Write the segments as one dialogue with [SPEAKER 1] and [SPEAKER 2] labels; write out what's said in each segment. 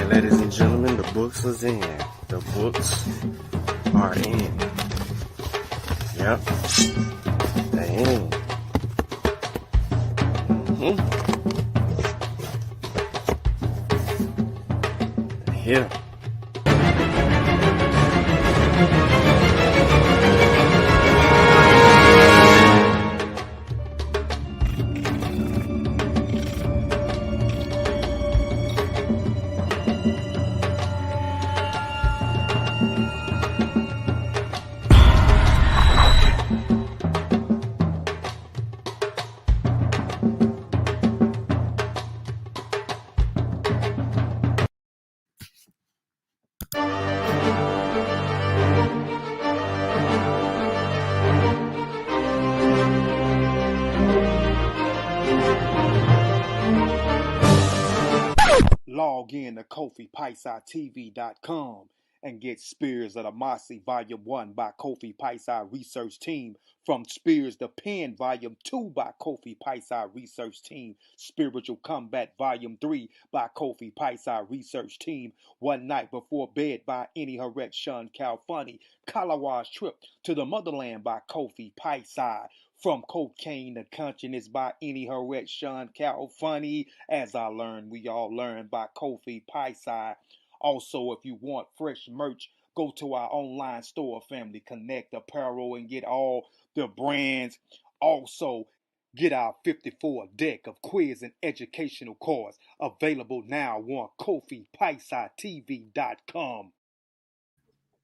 [SPEAKER 1] Ladies and gentlemen, the books is in. The books are in. Yep. They're in. They're here.
[SPEAKER 2] Log in to KofiPaisaTV.com and get Spears of the Mossy Volume 1 by Kofi Paisa Research Team, from Spears the Pen Volume 2 by Kofi Paisa Research Team, Spiritual Combat Volume 3 by Kofi Paisa Research Team, One Night Before Bed by Any Herpes Shawn Calfunny, Kalawa's Trip to the Motherland by Kofi Paisa, From Cocaine to Consciousness by Any Herpes Shawn Calfunny, As I Learn, We All Learn by Kofi Paisa. Also, if you want fresh merch, go to our online store, Family Connect Apparel, and get all the brands. Also, get our 54 deck of quiz and educational cards available now on KofiPaisaTV.com.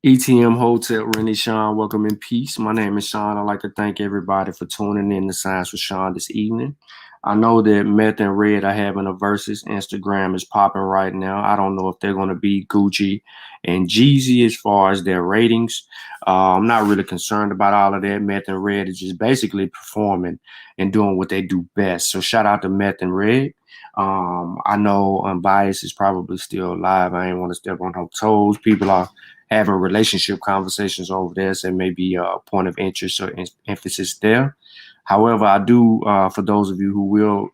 [SPEAKER 1] ETM Hotel, Rennie Shawn, welcome in peace. My name is Shawn. I'd like to thank everybody for tuning in to Science with Shawn this evening. I know that Meth and Red are having a versus. Instagram is popping right now. I don't know if they're going to be Gucci and Jeezy as far as their ratings. I'm not really concerned about all of that. Meth and Red is just basically performing and doing what they do best. So shout out to Meth and Red. I know Unbiased is probably still live. I ain't want to step on her toes. People are having relationship conversations over there, so it may be a point of interest or emphasis there. However, I do, for those of you who will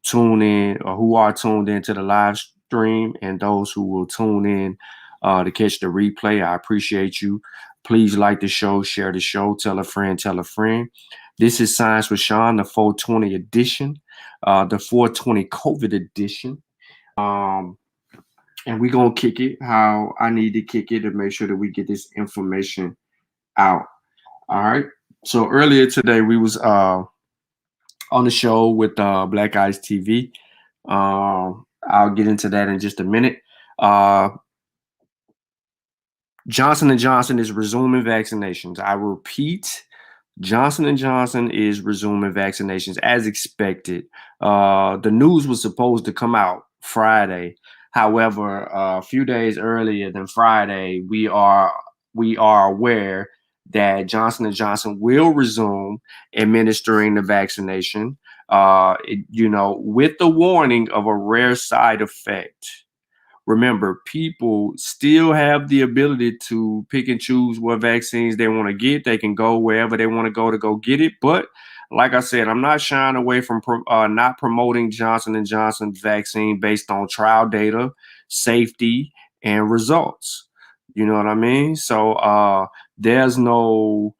[SPEAKER 1] tune in or who are tuned in to the live stream, and those who will tune in to catch the replay, I appreciate you. Please like the show, share the show, tell a friend, tell a friend. This is Science with Shawn, the 420 edition, the 420 COVID edition. And we're going to kick it how I need to kick it to make sure that we get this information out. All right. So earlier today, we was on the show with Black Eyes TV. I'll get into that in just a minute. Johnson & Johnson is resuming vaccinations. I repeat, Johnson & Johnson is resuming vaccinations as expected. The news was supposed to come out Friday. However, a few days earlier than Friday, we are aware that Johnson & Johnson will resume administering the vaccination, with the warning of a rare side effect. Remember, people still have the ability to pick and choose what vaccines they want to get. They can go wherever they want to go get it. But like I said, I'm not shying away from not promoting Johnson & Johnson vaccine based on trial data, safety, and results. You know what I mean? So there's no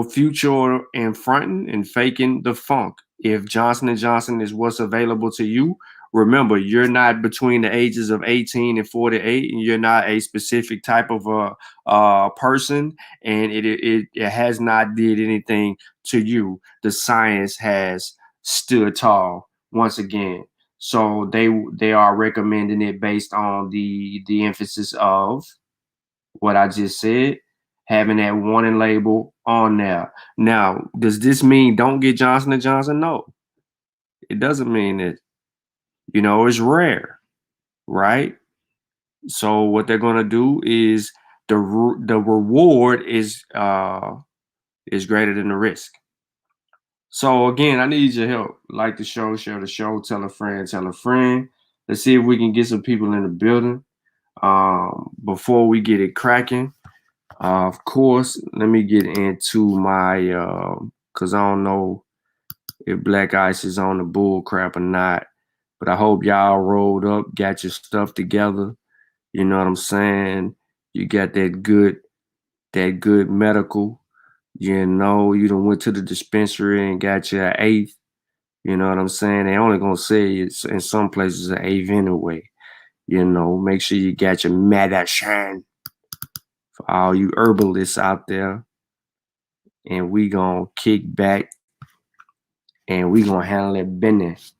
[SPEAKER 1] future in fronting and faking the funk. If Johnson & Johnson is what's available to you, remember, you're not between the ages of 18 and 48, and you're not a specific type of a person, and it has not did anything to you. The science has stood tall once again. So they are recommending it based on the emphasis of what I just said, having that warning label on there. Now, does this mean don't get Johnson & Johnson? No, it doesn't mean it. It's rare, right? So what they're going to do is the reward is greater than the risk. So again, I need your help. Like the show, share the show, tell a friend, tell a friend. Let's see if we can get some people in the building before we get it cracking. Of course, let me get into my because I don't know if Black Ice is on the bull crap or not. But I hope y'all rolled up, got your stuff together. You know what I'm saying? You got that good medical. You know, you done went to the dispensary and got your eighth. You know what I'm saying? They only gonna say it's in some places an eighth anyway. You know, make sure you got your medicine for all you herbalists out there. And we gonna kick back and we gonna handle that business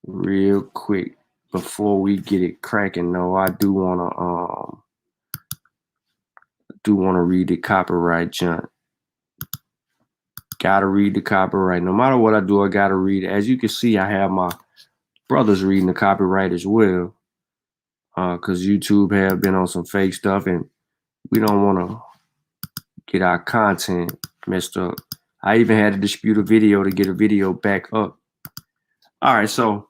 [SPEAKER 1] real quick before we get it cracking. Though I do wanna read the copyright junk. Gotta read the copyright. No matter what I do, I gotta read it. As you can see, I have my brothers reading the copyright as well. Cause YouTube have been on some fake stuff and we don't wanna get our content messed up. I even had to dispute a video to get a video back up. All right, so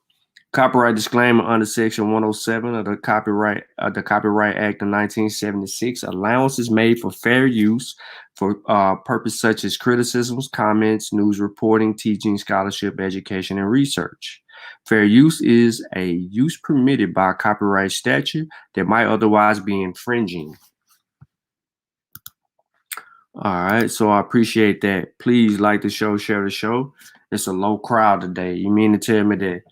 [SPEAKER 1] copyright disclaimer under Section 107 of the Copyright Act of 1976. Allowance is made for fair use for purposes such as criticisms, comments, news reporting, teaching, scholarship, education, and research. Fair use is a use permitted by copyright statute that might otherwise be infringing. All right, so I appreciate that. Please like the show, share the show. It's a low crowd today. You mean to tell me that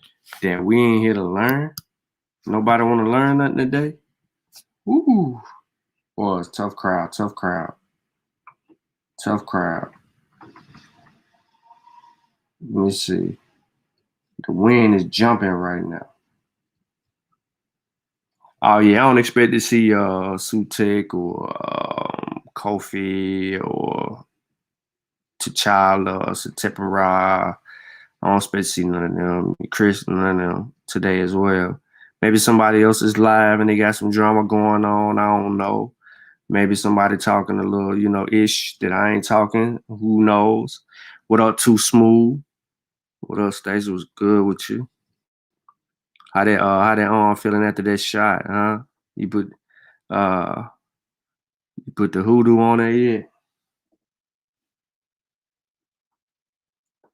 [SPEAKER 1] we ain't here to learn? Nobody want to learn nothing today? Ooh, boy, it's tough crowd, tough crowd, tough crowd. Let me see. The wind is jumping right now. Oh yeah, I don't expect to see Sutek or Kofi or T'Challa or Satepara. I don't expect to see none of them. Chris, none of them today as well. Maybe somebody else is live and they got some drama going on. I don't know. Maybe somebody talking a little, ish that I ain't talking. Who knows? What up, Too Smooth? What up, Stacey? Was good with you? How that arm feeling after that shot, huh? You put uh the hoodoo on it yet?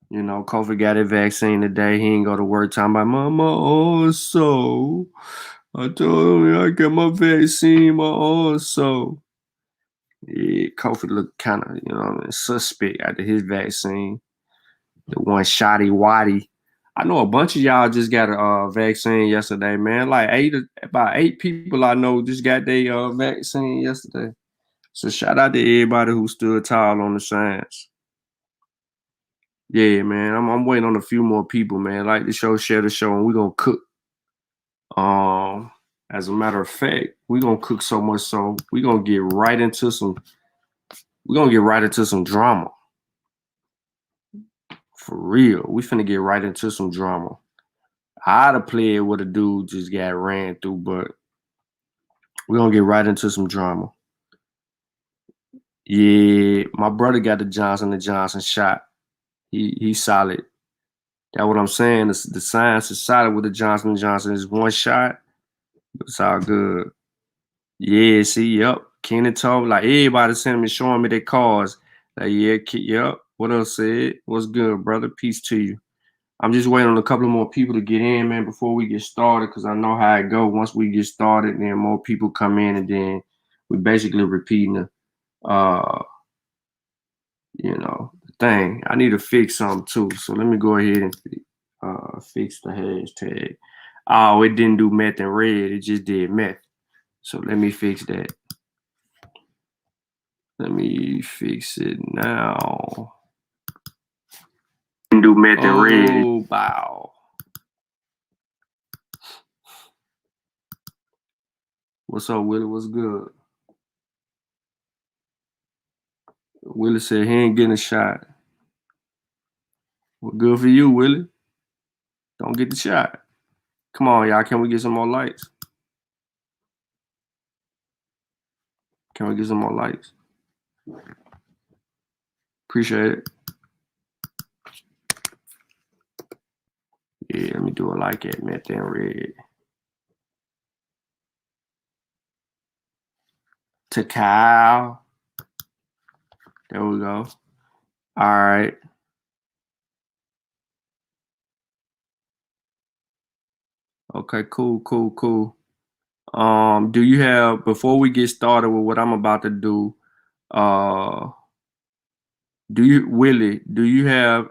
[SPEAKER 1] You know, Kofi got his vaccine today. He ain't go to work talking about my arm so. I told him I got my vaccine, my arm so. Yeah, Kofi looked kind of, suspect after his vaccine. The one shotty waddy. I know a bunch of y'all just got a vaccine yesterday, man. Like about eight people I know just got their vaccine yesterday. So shout out to everybody who stood tall on the science. Yeah, man. I'm waiting on a few more people, man. Like the show, share the show, and we're gonna cook. As a matter of fact, we're gonna cook so much so we're gonna get right into some drama. For real. We finna get right into some drama. I'd have played what a dude just got ran through, but we're gonna get right into some drama. Yeah, my brother got the Johnson & Johnson shot. He's solid. That's what I'm saying. The science is solid with the Johnson & Johnson. It's one shot, but it's all good. Yeah, see, yep. Kenan told me, like, everybody sending me, showing me their cars. Like, yeah, yep. What else said? What's good, brother? Peace to you. I'm just waiting on a couple of more people to get in, man, before we get started, because I know how it go. Once we get started, then more people come in, and then we basically repeating the thing. I need to fix something too. So let me go ahead and fix the hashtag. Oh, it didn't do meth and red. It just did meth. So let me fix that. Let me fix it now. Didn't do meth and red. Oh, wow. What's up, Willie? What's good? Willie said he ain't getting a shot. Well, good for you, Willie. Don't get the shot. Come on, y'all. Can we get some more likes? Can we get some more likes? Appreciate it. Yeah, let me do it like that. Meth and red. To Kyle. There we go. All right. Okay, cool. Do you have, before we get started with what I'm about to do, uh, do you have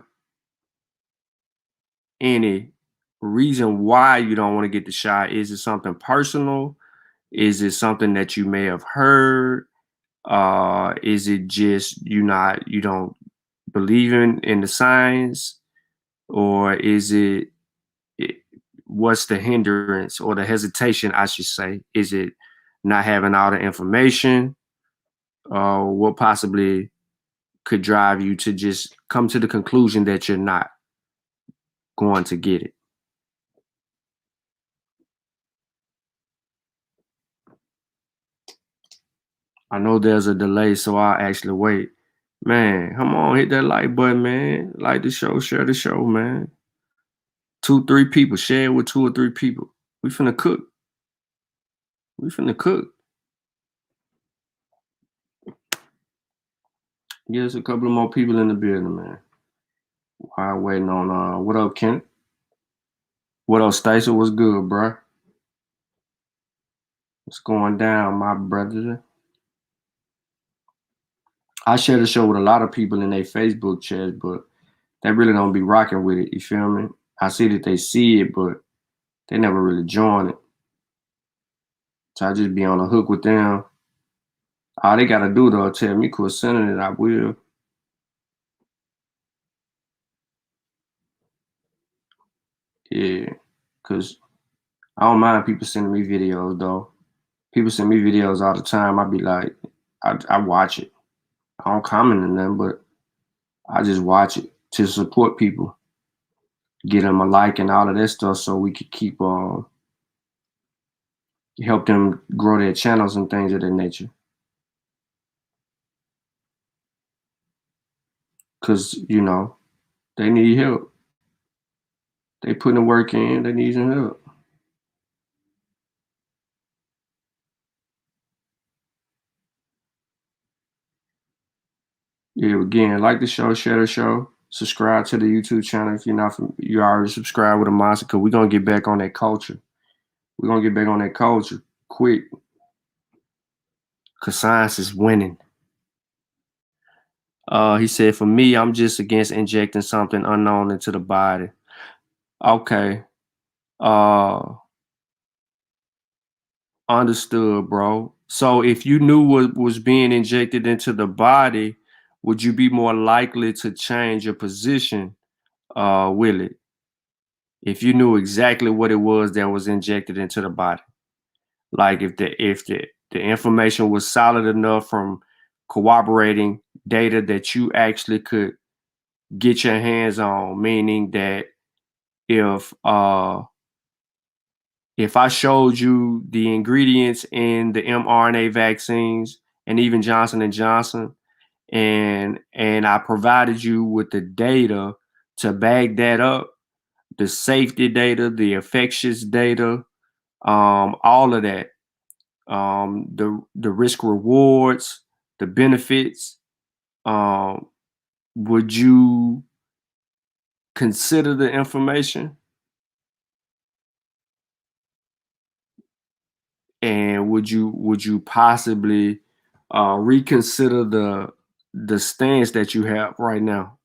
[SPEAKER 1] any reason why you don't want to get the shot? Is it something personal? Is it something that you may have heard? Is it just you don't believe in the science, or is it what's the hindrance or the hesitation, I should say? Is it not having all the information? What possibly could drive you to just come to the conclusion that you're not going to get it? I know there's a delay, so I'll actually wait. Man, come on, hit that like button, man. Like the show, share the show, man. 2, 3 people, share it with 2 or 3 people. We finna cook. We finna cook. There's a couple of more people in the building, man. While waiting on what up, Kent? What up, Stacy? What's good, bro? What's going down, my brother? I share the show with a lot of people in their Facebook chat, but they really don't be rocking with it. You feel me? I see that they see it, but they never really join it. So I just be on the hook with them. All they gotta do though, tell me quit sending it, I will. Yeah, cause I don't mind people sending me videos though. People send me videos all the time. I be like, I watch it. I don't comment on them, but I just watch it to support people, get them a like and all of that stuff, so we could keep help them grow their channels and things of that nature. Cause they need help. They putting the work in. They need some help. Yeah, again, like the show, share the show, subscribe to the YouTube channel if you're not from, you already subscribed with a monster. Cause we're gonna get back on that culture. We're gonna get back on that culture quick. Cause science is winning. He said, for me, I'm just against injecting something unknown into the body. Okay. Uh, Understood, bro. So if you knew what was being injected into the body, would you be more likely to change your position, will it? If you knew exactly what it was that was injected into the body. Like if the information was solid enough from corroborating data that you actually could get your hands on, meaning that if uh if I showed you the ingredients in the mRNA vaccines and even Johnson and Johnson, and I provided you with the data to back that up, the safety data, the infectious data, all of that, the risk rewards, the benefits, um, would you consider the information? And would you possibly reconsider the stance that you have right now?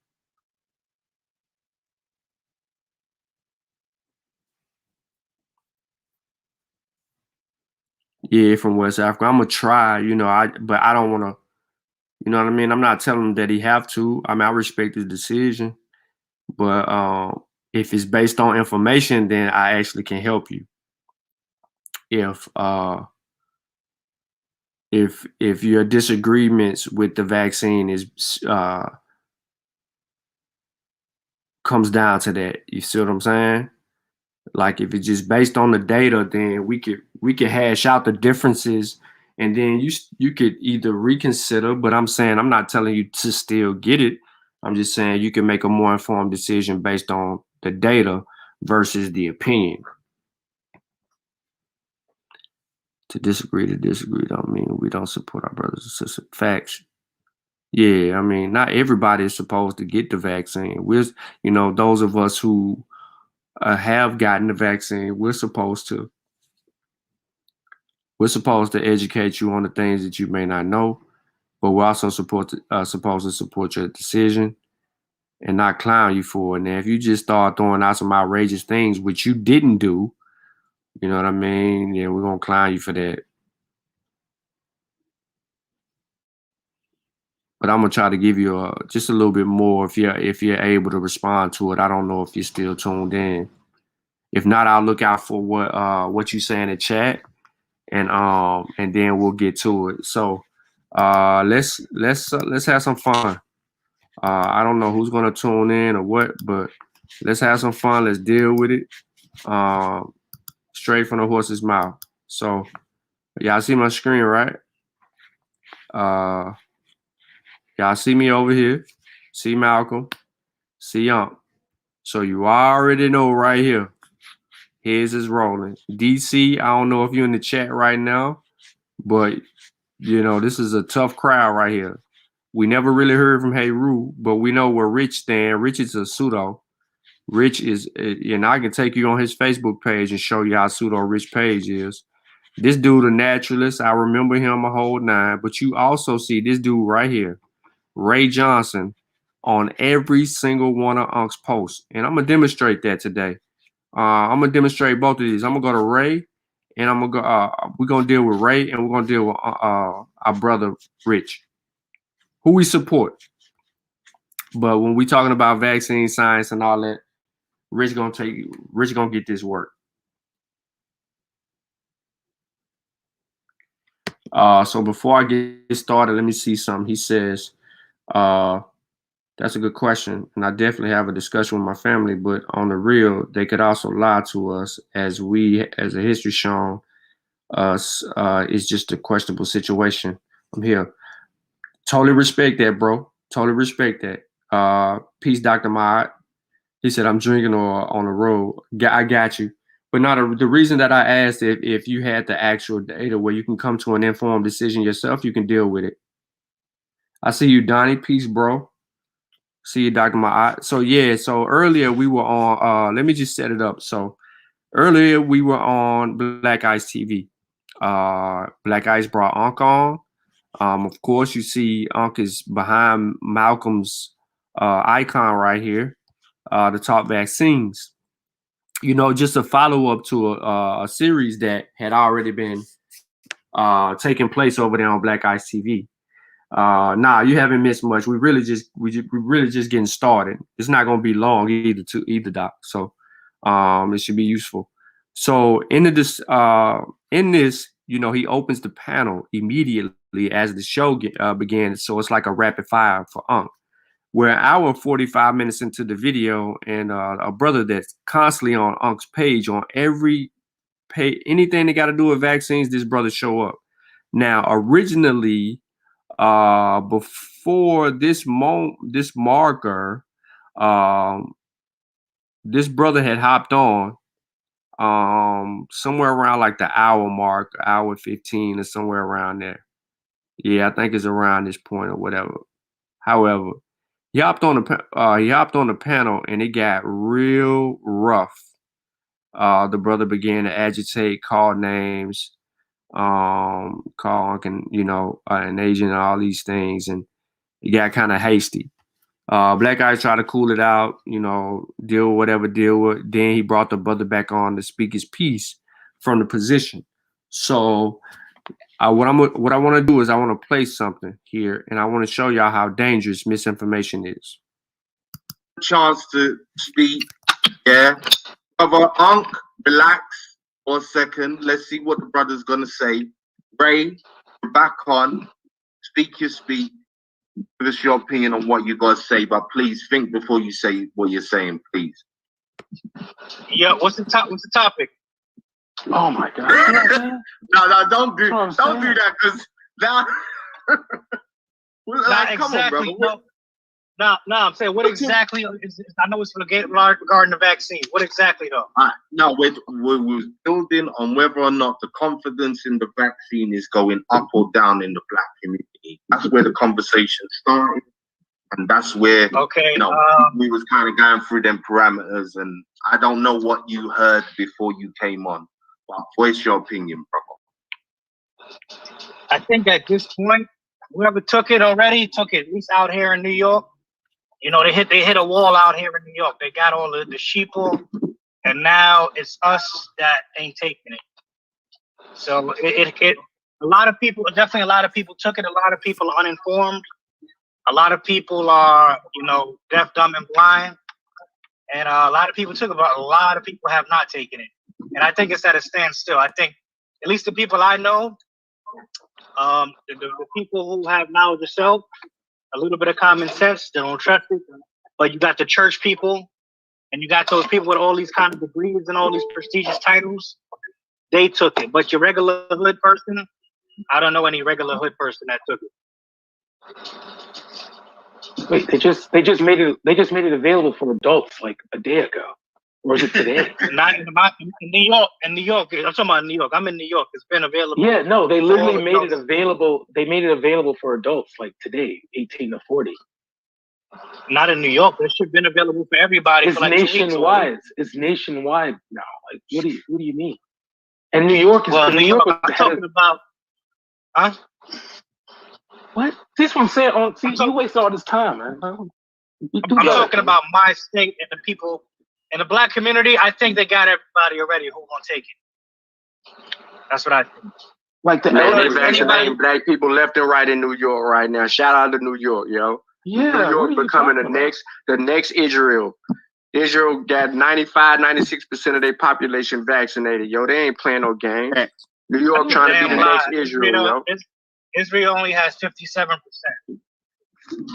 [SPEAKER 1] Yeah, from West Africa. I'm gonna try, but I don't want to. You know what I mean? I'm not telling him that he have to. I mean, I respect his decision, but if it's based on information, then I actually can help you. If if your disagreements with the vaccine is comes down to that, you see what I'm saying? Like if it's just based on the data, then we could hash out the differences, and then you could either reconsider. But I'm saying I'm not telling you to still get it. I'm just saying you can make a more informed decision based on the data versus the opinion. To disagree don't mean we don't support our brothers and sisters. Facts. Yeah, I mean, not everybody is supposed to get the vaccine. We're, those of us who have gotten the vaccine. We're supposed to educate you on the things that you may not know, but we're also supposed to support your decision and not clown you for it. Now, if you just start throwing out some outrageous things which you didn't do, you know what I mean? Yeah, we're gonna clown you for that. But I'm gonna try to give you just a little bit more if you're able to respond to it. I don't know if you're still tuned in. If not, I'll look out for what you say in the chat, and then we'll get to it. So let's have some fun. I don't know who's gonna tune in or what, but let's have some fun. Let's deal with it. Straight from the horse's mouth. So y'all see my screen, right? Y'all see me over here. See Malcolm. See So you already know right here. Heads is rolling. DC, I don't know if you're in the chat right now, but you know, this is a tough crowd right here. We never really heard from Heru, but we know where Rich stand. Rich is a pseudo. Rich is, and I can take you on his Facebook page and show you how pseudo Rich page is. This dude a naturalist. I remember him a whole nine, but you also see this dude right here, Ray Johnson, on every single one of Unc's posts. And I'm gonna demonstrate that today. I'm gonna demonstrate both of these. I'm gonna go to Ray, and I'm gonna go. We're gonna deal with Ray, and we're gonna deal with our brother Rich, who we support. But when we talking about vaccine science and all that, Rich gonna get this work. So before I get started, let me see something. He says, that's a good question, and I definitely have a discussion with my family. But on the real, they could also lie to us, as a history shown us, is just a questionable situation. I'm here. Totally respect that, bro. Totally respect that. Peace, Dr. Mott. He said, I'm drinking or on the road. I got you. But not the reason that I asked if you had the actual data where you can come to an informed decision yourself, you can deal with it. I see you, Donnie. Peace, bro. See you, Dr. Mott. So yeah, so earlier we were on, let me just set it up. So earlier we were on Black Ice TV. Black Ice brought Unc on. Of course, you see Unc is behind Malcolm's icon right here, to talk vaccines. You know, just a follow up to a series that had already been taking place over there on Black Ice TV. Nah, you haven't missed much. We really just getting started. It's not gonna be long either, Doc. So it should be useful. So in this, you know, he opens the panel immediately as the show began. So it's like a rapid fire for Unc. We're an hour and 45 minutes into the video, and a brother that's constantly on Unc's page on every page, anything that got to do with vaccines, this brother show up. Now, originally, before this marker, this brother had hopped on somewhere around like the hour mark, hour 15 or somewhere around there. Yeah, I think it's around this point or whatever. However, he hopped on the panel and it got real rough. The brother began to agitate, call names, call and an agent and all these things, and it got kind of hasty. Black Eyes tried to cool it out, deal with whatever deal with. Then he brought the brother back on to speak his piece from the position. So what I want to do is I want to play something here, and I want to show y'all how dangerous misinformation is.
[SPEAKER 3] Chance to speak, yeah. Brother Unc, relax for a second. Let's see what the brother's gonna say. Ray, we're back on. Speak your speak. Give us your opinion on what you guys say, but please think before you say what you're saying, please.
[SPEAKER 4] Yeah, what's the topic?
[SPEAKER 3] Oh my God! No, don't do that, because now.
[SPEAKER 4] Not
[SPEAKER 3] come
[SPEAKER 4] exactly.
[SPEAKER 3] on, brother.
[SPEAKER 4] No, I'm saying what exactly is. I know it's regarding the vaccine. What exactly though?
[SPEAKER 3] No, we're building on whether or not the confidence in the vaccine is going up or down in the black community. That's where the conversation started. And that's where,
[SPEAKER 4] Okay.
[SPEAKER 3] you know, we was kind of going through them parameters, and I don't know what you heard before you came on, but voice your opinion, brother.
[SPEAKER 4] I think at this point, whoever took it already took it. At least out here in New York, you know, they hit a wall out here in New York. They got all the sheeple, and now it's us that ain't taking it. So a lot of people, definitely a lot of people took it. A lot of people are uninformed. A lot of people are, you know, deaf, dumb, and blind. And a lot of people took it, but a lot of people have not taken it. And I think it's at a standstill. I think, at least the people I know, the people who have knowledge of self, a little bit of common sense, they don't trust it. But you got the church people, and you got those people with all these kind of degrees and all these prestigious titles. They took it. But your regular hood person, I don't know any regular hood person that took it.
[SPEAKER 5] Wait, they just made it available for adults like a day ago, or is it today?
[SPEAKER 4] Not in New York. In New York, I'm talking about New York. I'm in New York. It's been available.
[SPEAKER 5] Yeah, no, they literally made it available. They made it available for adults like today, 18 to 40.
[SPEAKER 4] Not in New York. It should have been available for everybody.
[SPEAKER 5] It's
[SPEAKER 4] for like
[SPEAKER 5] nationwide. It's nationwide now. Like, what do you mean? And New York is
[SPEAKER 4] New York. I'm talking about. Huh?
[SPEAKER 5] What? This one said on. See, you waste all this time, man.
[SPEAKER 4] I'm talking about my state and the people in the black community. I think they got everybody already who gonna take it. That's what I think.
[SPEAKER 5] Like the
[SPEAKER 1] they vaccinating black people left and right in New York right now. Shout out to New York, yo.
[SPEAKER 5] Yeah,
[SPEAKER 1] New York becoming the next Israel. Israel got 96% of their population vaccinated, yo. They ain't playing no game. New York trying to be the next Israel, yo.
[SPEAKER 4] Israel only has 57%.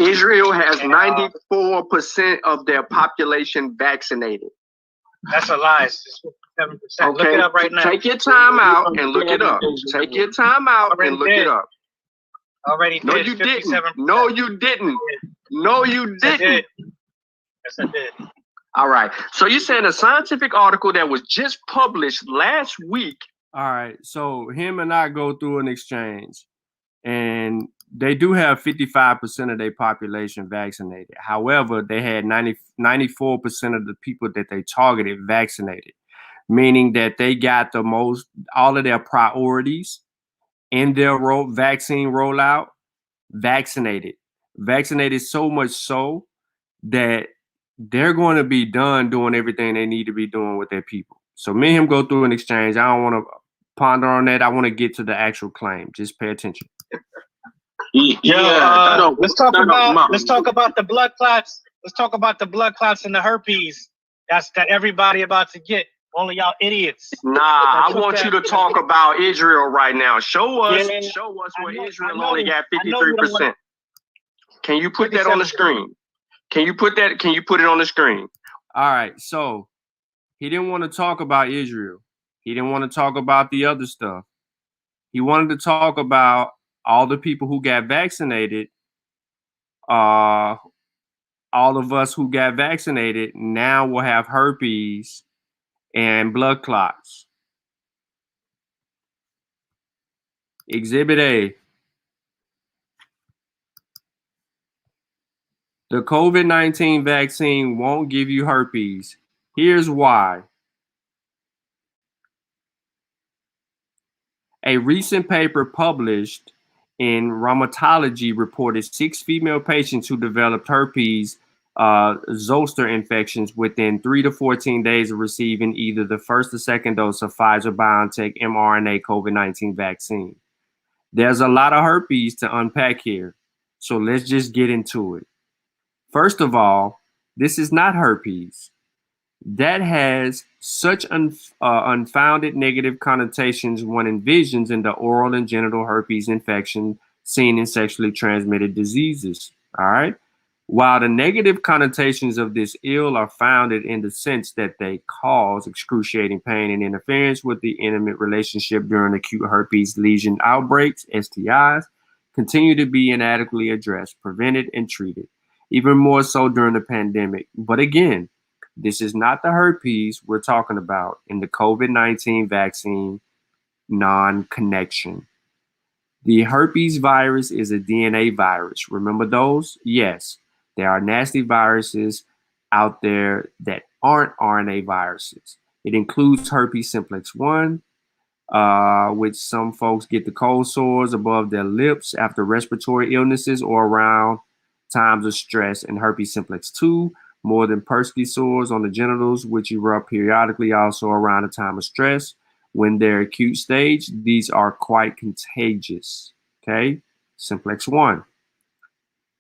[SPEAKER 1] Israel has 94% of their population vaccinated.
[SPEAKER 4] That's a lie. It's 57%. Okay. Look it up right now.
[SPEAKER 1] Take your time out and look it up. Take your time out and look it up.
[SPEAKER 4] Already
[SPEAKER 1] no,
[SPEAKER 4] did.
[SPEAKER 1] You
[SPEAKER 4] 57%.
[SPEAKER 1] didn't. No, you didn't. No, you didn't.
[SPEAKER 4] Yes, I did.
[SPEAKER 1] All right. So you're saying a scientific article that was just published last week. All right. So him and I go through an exchange, and they do have 55% of their population vaccinated. However, they had 94% of the people that they targeted vaccinated, meaning that they got the most, all of their priorities in their vaccine rollout vaccinated. Vaccinated so much so that they're going to be done doing everything they need to be doing with their people. So me and him go through an exchange. I don't want to ponder on that. I want to get to the actual claim. Just pay attention.
[SPEAKER 4] Let's talk about the blood clots. Let's talk about the blood clots and the herpes. That everybody about to get. Only y'all idiots.
[SPEAKER 1] Nah, I want you to talk about Israel right now. Show us where Israel only got 53%. Can you put that on the screen? Can you put it on the screen? All right. So he didn't want to talk about Israel. He didn't want to talk about the other stuff. He wanted to talk about all the people who got vaccinated. All of us who got vaccinated now will have herpes and blood clots. Exhibit A. The COVID-19 vaccine won't give you herpes. Here's why. A recent paper published in Rheumatology reported 6 female patients who developed herpes zoster infections within 3 to 14 days of receiving either the first or second dose of Pfizer-BioNTech mRNA COVID-19 vaccine. There's a lot of herpes to unpack here, so let's just get into it. First of all, this is not herpes. That has such unfounded negative connotations one envisions in the oral and genital herpes infection seen in sexually transmitted diseases. All right. While the negative connotations of this ill are founded in the sense that they cause excruciating pain and interference with the intimate relationship during acute herpes lesion outbreaks, STIs, continue to be inadequately addressed, prevented, and treated, even more so during the pandemic. But again, this is not the herpes we're talking about in the COVID-19 vaccine non-connection. The herpes virus is a DNA virus. Remember those? Yes. There are nasty viruses out there that aren't RNA viruses. It includes herpes simplex 1, which some folks get the cold sores above their lips after respiratory illnesses or around times of stress, and herpes simplex 2, more than Persky sores on the genitals, which erupt periodically also around a time of stress. When they're acute stage, these are quite contagious. Okay, simplex 1.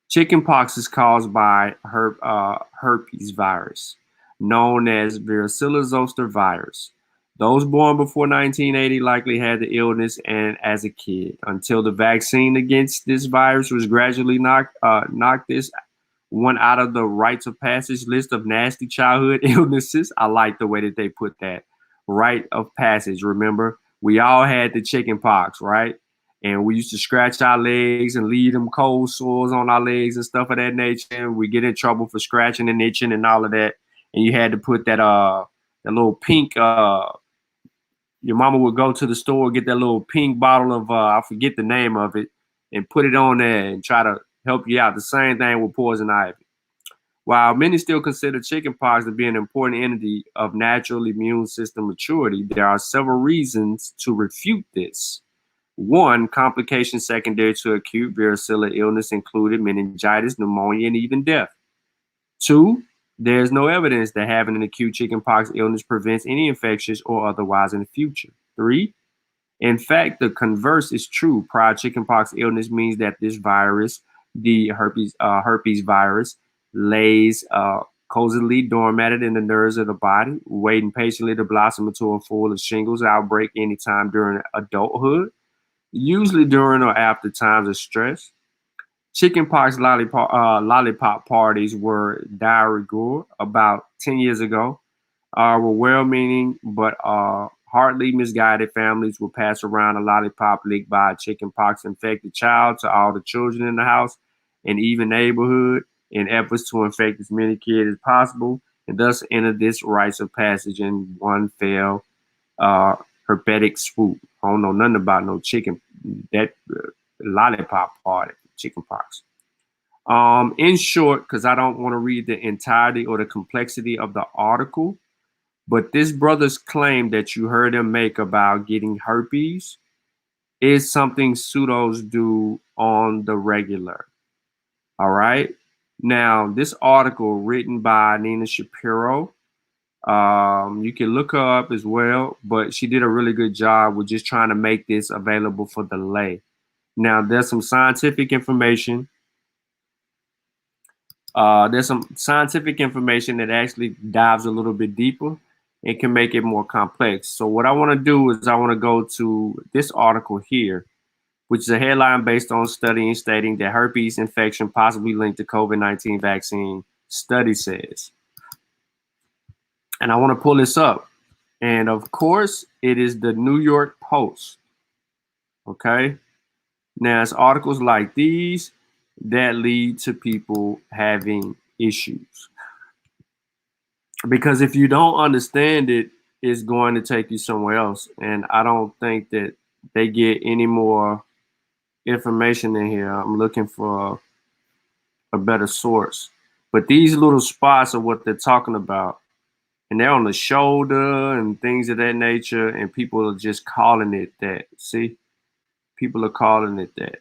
[SPEAKER 1] Chickenpox is caused by herpes virus, known as varicella zoster virus. Those born before 1980 likely had the illness and as a kid, until the vaccine against this virus was gradually knocked this one out of the rites of passage list of nasty childhood illnesses. I like the way that they put that. Rite of passage. Remember, we all had the chicken pox, right? And we used to scratch our legs and leave them cold sores on our legs and stuff of that nature. And we get in trouble for scratching and itching and all of that. And you had to put that little pink your mama would go to the store, get that little pink bottle of I forget the name of it, and put it on there and try to help you out. The same thing with poison ivy. While many still consider chickenpox to be an important entity of natural immune system maturity, there are several reasons to refute this. One, complications secondary to acute varicella illness included meningitis, pneumonia, and even death. Two, there's no evidence that having an acute chickenpox illness prevents any infections or otherwise in the future. Three, in fact, the converse is true. Prior chickenpox illness means that this virus, the herpes virus, lays cozily dormant in the nerves of the body, waiting patiently to blossom into a full of shingles outbreak anytime during adulthood, usually during or after times of stress. Chickenpox lollipop parties were de rigueur about 10 years ago. Were well-meaning but hardly misguided families would pass around a lollipop licked by a chickenpox-infected child to all the children in the house and even neighborhood in efforts to infect as many kids as possible, and thus enter this rites of passage in one fell herpetic swoop. I don't know nothing about no lollipop party, chickenpox. In short, because I don't want to read the entirety or the complexity of the article, but this brother's claim that you heard him make about getting herpes is something pseudos do on the regular. All right. Now, this article written by Nina Shapiro, you can look her up as well, but she did a really good job with just trying to make this available for the lay. Now, there's some scientific information. There's some scientific information that actually dives a little bit deeper and can make it more complex. So what I want to do is I want to go to this article here, which is a headline based on study stating that herpes infection possibly linked to COVID-19 vaccine, study says. And I want to pull this up. And of course, it is the New York Post. Okay. Now, it's articles like these that lead to people having issues. Because if you don't understand it, it's going to take you somewhere else. And I don't think that they get any more information in here. I'm looking for a better source. But these little spots are what they're talking about. And they're on the shoulder and things of that nature. And people are just calling it that. See? People are calling it that.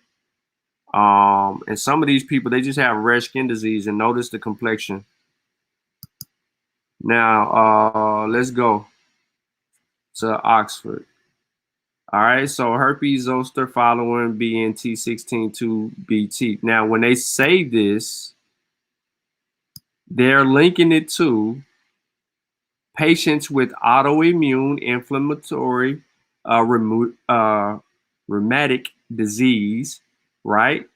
[SPEAKER 1] And some of these people, they just have rare skin disease, and notice the complexion. Now, let's go to Oxford. All right, so herpes zoster following BNT162BT. Now, when they say this, they're linking it to patients with autoimmune inflammatory rheumatic disease, right?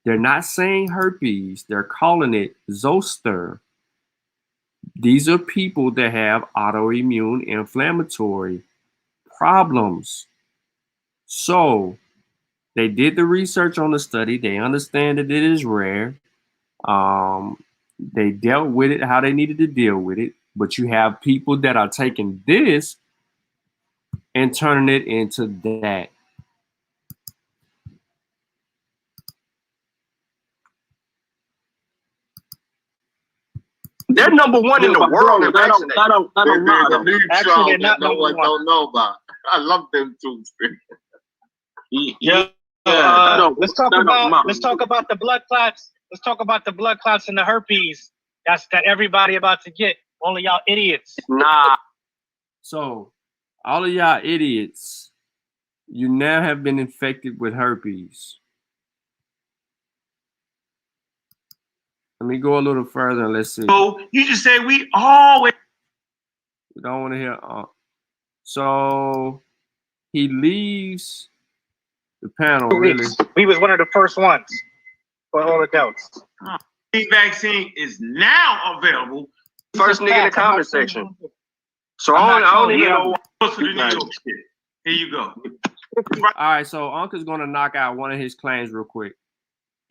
[SPEAKER 1] They're not saying herpes, they're calling it zoster. These are people that have autoimmune inflammatory problems. So they did the research on the study. They understand that it is rare. They dealt with it how they needed to deal with it. But you have people that are taking this and turning it into that.
[SPEAKER 6] They're number one in the world in
[SPEAKER 3] They're
[SPEAKER 6] vaccinated.
[SPEAKER 3] the new
[SPEAKER 4] Actually,
[SPEAKER 3] child
[SPEAKER 4] they're
[SPEAKER 3] that
[SPEAKER 4] not
[SPEAKER 3] no
[SPEAKER 4] number
[SPEAKER 3] one
[SPEAKER 4] one.
[SPEAKER 3] don't know about. I love them too.
[SPEAKER 6] Yeah.
[SPEAKER 4] Let's talk about the blood clots. Let's talk about the blood clots and the herpes. That everybody about to get. Only y'all idiots.
[SPEAKER 6] Nah.
[SPEAKER 1] So, all of y'all idiots, you now have been infected with herpes. Let me go a little further and let's see.
[SPEAKER 7] So you just say we always.
[SPEAKER 1] We don't want to hear. So he leaves the panel. Really,
[SPEAKER 4] we was one of the first ones for all adults.
[SPEAKER 7] The vaccine is now available.
[SPEAKER 6] First nigga in the comment section. So I don't even know.
[SPEAKER 7] Close to the New York shit. Here you go.
[SPEAKER 1] all right. So Unc is gonna knock out one of his claims real quick,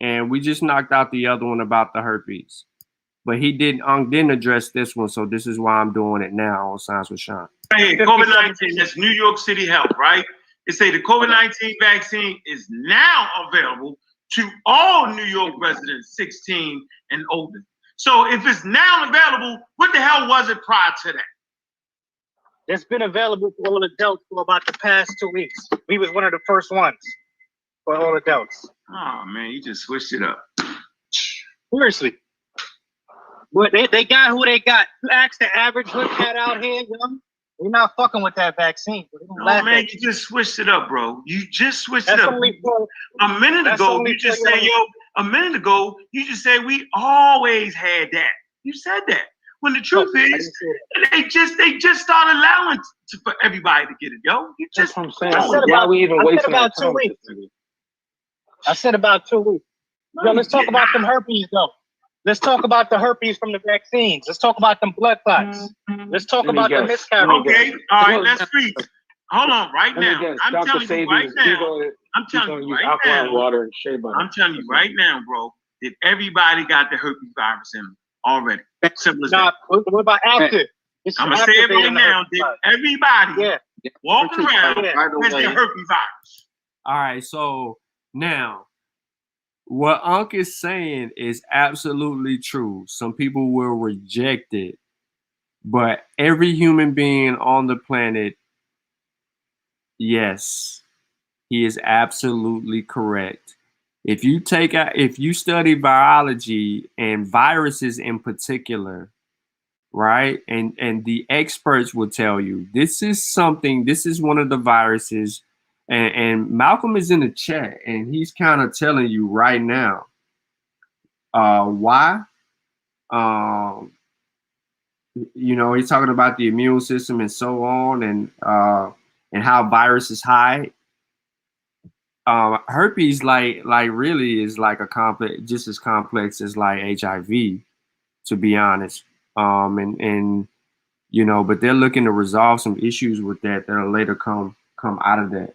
[SPEAKER 1] and we just knocked out the other one about the herpes. But Unc didn't address this one, so this is why I'm doing it now on Science with Shawn.
[SPEAKER 7] Right here, COVID-19, that's New York City Health, right? It say the COVID-19 vaccine is now available to all New York residents 16 and older. So if it's now available, what the hell was it prior to that?
[SPEAKER 4] It's been available for all adults for about the past 2 weeks. We was one of the first ones for all adults.
[SPEAKER 7] Oh man, you just switched it up.
[SPEAKER 4] Seriously. But they got who they got. You ask the average hood cat out here, young, they're not fucking with that vaccine.
[SPEAKER 7] No, man, you just switched it up, bro. You just switched it up. A minute ago, you just said, you just said we always had that. You said that. When the truth is, they just started allowing for everybody to get it, yo. You just.
[SPEAKER 5] That's what I'm saying. Why we even wasting
[SPEAKER 4] about 2 weeks. I said about 2 weeks. Yo, let's talk about them herpes, though. Let's talk about the herpes from the vaccines. Let's talk about them blood clots. Let's talk about the miscarriage.
[SPEAKER 7] Okay, all right, let's freeze. Hold on, right now. I'm telling you right now. I'm telling you right now.
[SPEAKER 5] Water and shea butter.
[SPEAKER 7] I'm telling you right now, bro, that everybody got the herpes virus in them already. Simple as that.
[SPEAKER 4] What about after?
[SPEAKER 7] I'm gonna say it right now. That everybody walking around has the herpes virus.
[SPEAKER 1] All right, so now what Unc is saying is absolutely true. Some people will reject it, but every human being on the planet, yes, he is absolutely correct. If you study biology and viruses in particular, right? And the experts will tell you this is one of the viruses. And Malcolm is in the chat, and he's kind of telling you right now why. He's talking about the immune system and so on, and how viruses hide. Herpes, like really, is like a complex, just as complex as like HIV, to be honest. But they're looking to resolve some issues with that'll later come out of that.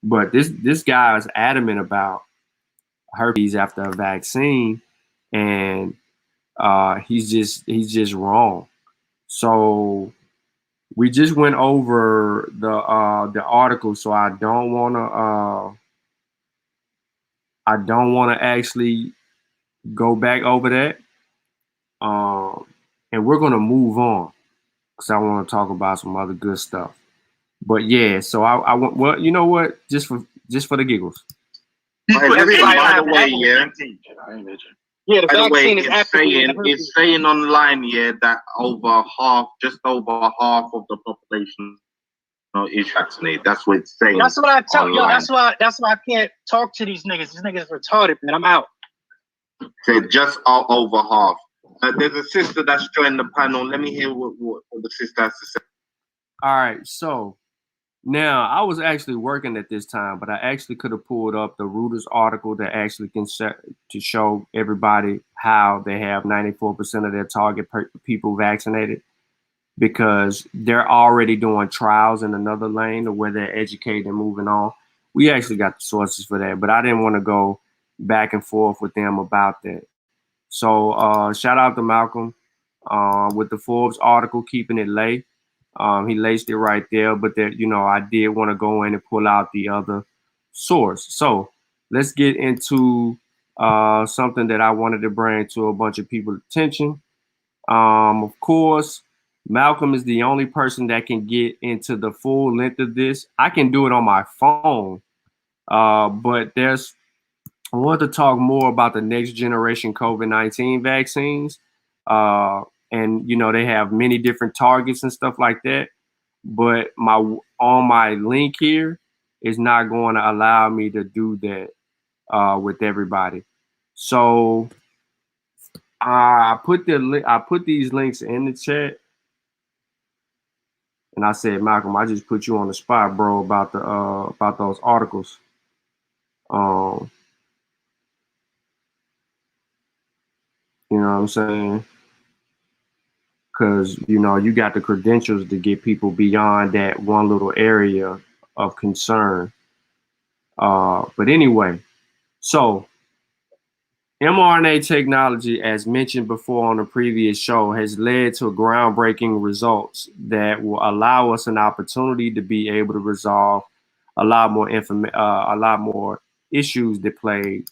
[SPEAKER 1] But this guy is adamant about herpes after a vaccine, and he's just wrong. So we just went over the article, so I don't want to actually go back over that. And we're gonna move on because I want to talk about some other good stuff. But yeah, so I want, well, you know what? Just for the giggles.
[SPEAKER 3] Everybody, by the way, yeah.
[SPEAKER 4] Yeah, the
[SPEAKER 3] by the way,
[SPEAKER 4] vaccine is
[SPEAKER 3] it's saying online, yeah, that just over half of the population is vaccinated. That's what it's saying.
[SPEAKER 4] That's what I tell you. That's why I can't talk to these niggas. These niggas retarded, man. I'm out.
[SPEAKER 3] So just over half. There's a sister that's joined the panel. Let me hear what the sister has to say.
[SPEAKER 1] All right, so now I was actually working at this time, but I actually could have pulled up the Reuters article that actually can to show everybody how they have 94% of their target people vaccinated, because they're already doing trials in another lane where they're educating and moving on. We actually got the sources for that, but I didn't want to go back and forth with them about that. So shout out to Malcolm with the Forbes article, keeping it late. He laced it right there, but I did want to go in and pull out the other source. So let's get into something that I wanted to bring to a bunch of people's attention. Of course, Malcolm is the only person that can get into the full length of this. I can do it on my phone, but I want to talk more about the next generation COVID-19 vaccines. And they have many different targets and stuff like that. But my link here is not going to allow me to do that with everybody. So I put these links in the chat, and I said, Malcolm, I just put you on the spot, bro, about those articles. You know what I'm saying? Because you got the credentials to get people beyond that one little area of concern. But anyway, so mRNA technology, as mentioned before on the previous show, has led to groundbreaking results that will allow us an opportunity to be able to resolve a lot more issues that plague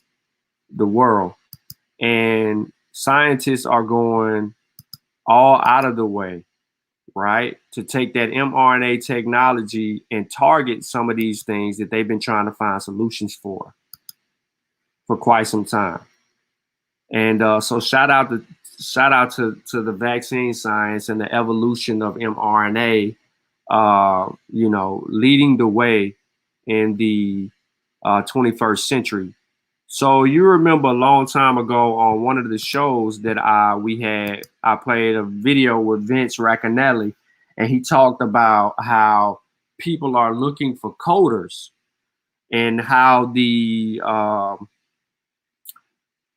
[SPEAKER 1] the world. And scientists are going all out of the way, right, to take that mRNA technology and target some of these things that they've been trying to find solutions for quite some time. And so shout out to the vaccine science and the evolution of mRNA, leading the way in the 21st century. So you remember a long time ago on one of the shows that I played a video with Vince Racconelli, and he talked about how people are looking for coders and how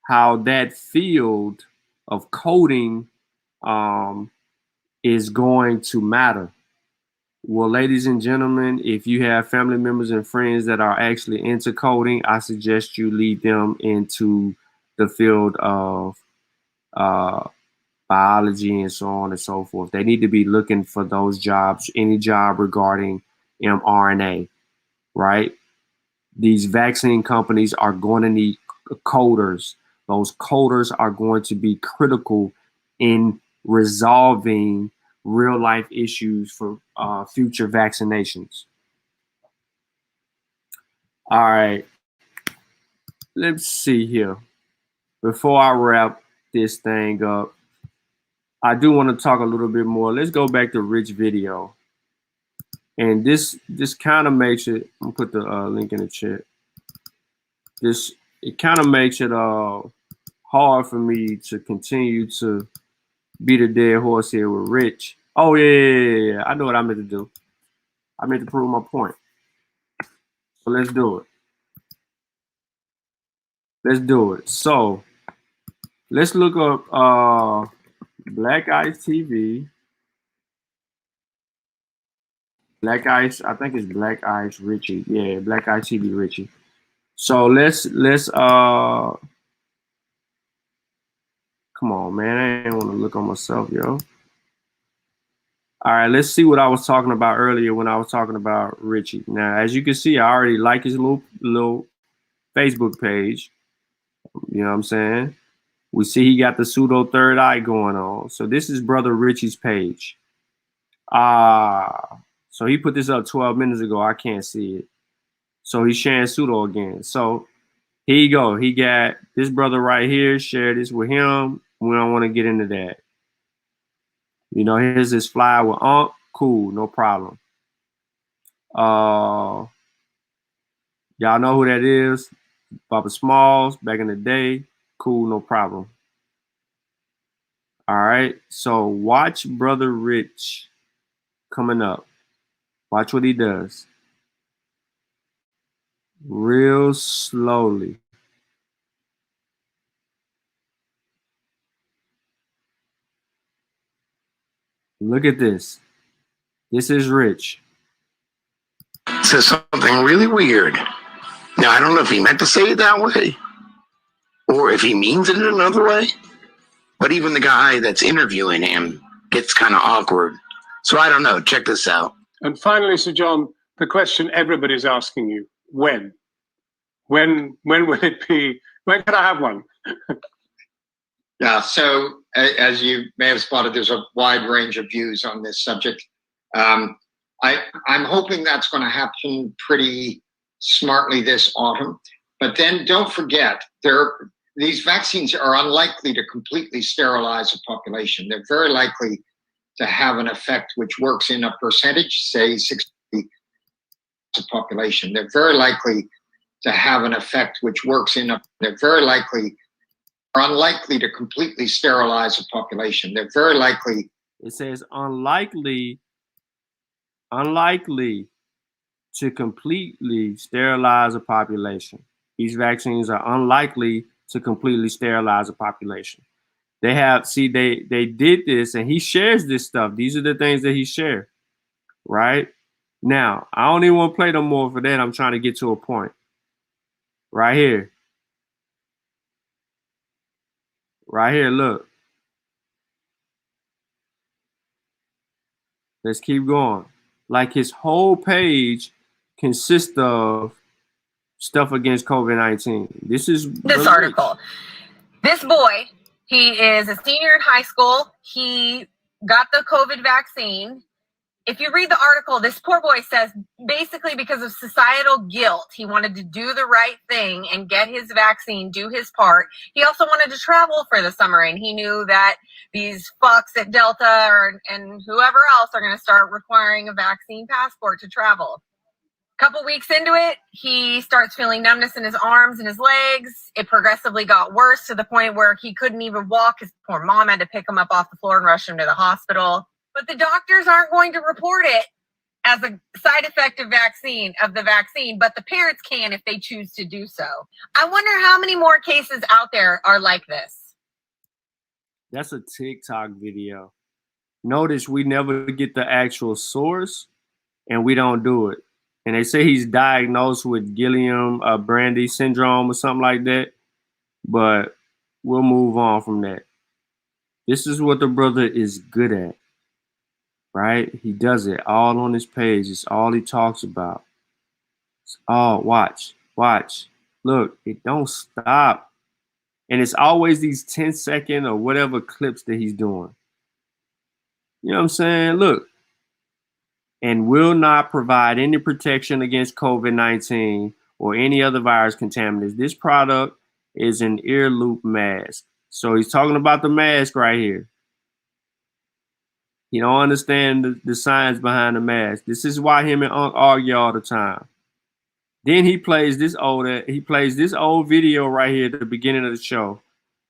[SPEAKER 1] how that field of coding is going to matter. Well, ladies and gentlemen, if you have family members and friends that are actually into coding, I suggest you lead them into the field of biology and so on and so forth. They need to be looking for those jobs, any job regarding mRNA, right? These vaccine companies are going to need coders. Those coders are going to be critical in resolving real life issues for future vaccinations. All right, let's see here. Before I wrap this thing up, I do want to talk a little bit more. Let's go back to Rich video. And this kind of makes it, I'm gonna put the link in the chat. It kind of makes it hard for me to continue to beat a dead horse here with Rich. Oh yeah. I know what I meant to do. I meant to prove my point. So let's do it. So let's look up Black Ice TV. Black Ice, I think it's Black Ice Richie. Yeah, Black Ice TV Richie. So let's come on, man. I ain't want to look on myself, yo. All right, let's see what I was talking about earlier when I was talking about Richie. Now, as you can see, I already like his little Facebook page. You know what I'm saying? We see he got the pseudo third eye going on. So this is Brother Richie's page. So he put this up 12 minutes ago. I can't see it. So he's sharing pseudo again. So here you go. He got this brother right here. Share this with him. We don't want to get into that. Here's this fly with Unc. Cool, no problem. Y'all know who that is? Baba Smalls, back in the day. Cool, no problem. All right, so watch Brother Rich coming up. Watch what he does. Real slowly. Look at this. This is Rich.
[SPEAKER 8] Says something really weird. Now, I don't know if he meant to say it that way or if he means it in another way, but even the guy that's interviewing him gets kind of awkward. So I don't know. Check this out.
[SPEAKER 9] And finally, Sir John, the question everybody's asking you, when? When will it be? When can I have one?
[SPEAKER 10] Yeah, so as you may have spotted, there's a wide range of views on this subject. I'm hoping that's going to happen pretty smartly this autumn. But then don't forget, these vaccines are unlikely to completely sterilize a population. They're very likely to have an effect which works in a percentage, say 60% of the population. They're very likely to have an effect which works in a, they're very likely, are unlikely to completely sterilize a population. They're very likely.
[SPEAKER 1] It says unlikely to completely sterilize a population. These vaccines are unlikely to completely sterilize a population. They have, see, they did this, and he shares this stuff. These are the things that he shared, right? Now, I don't even want to play no more for that. I'm trying to get to a point. Right here. Right here, look. Let's keep going. Like his whole page consists of stuff against COVID-19. This is
[SPEAKER 11] this article. This boy, he is a senior in high school. He got the COVID vaccine. If you read the article, this poor boy says basically because of societal guilt, he wanted to do the right thing and get his vaccine, do his part. He also wanted to travel for the summer, and he knew that these fucks at Delta and whoever else are going to start requiring a vaccine passport to travel. A couple weeks into it, he starts feeling numbness in his arms and his legs. It progressively got worse to the point where he couldn't even walk. His poor mom had to pick him up off the floor and rush him to the hospital. But the doctors aren't going to report it as a side effect of the vaccine, but the parents can if they choose to do so. I wonder how many more cases out there are like this.
[SPEAKER 1] That's a TikTok video. Notice we never get the actual source, and we don't do it. And they say he's diagnosed with Guillain-Barré syndrome or something like that, but we'll move on from that. This is what the brother is good at. Right? He does it all on his page. It's all he talks about. It's all watch. Look, it don't stop. And it's always these 10-second or whatever clips that he's doing. You know what I'm saying? Look. And will not provide any protection against COVID-19 or any other virus contaminants. This product is an ear loop mask. So he's talking about the mask right here. You don't understand the science behind the mask. This is why him and Unc argue all the time. Then he plays this old video right here at the beginning of the show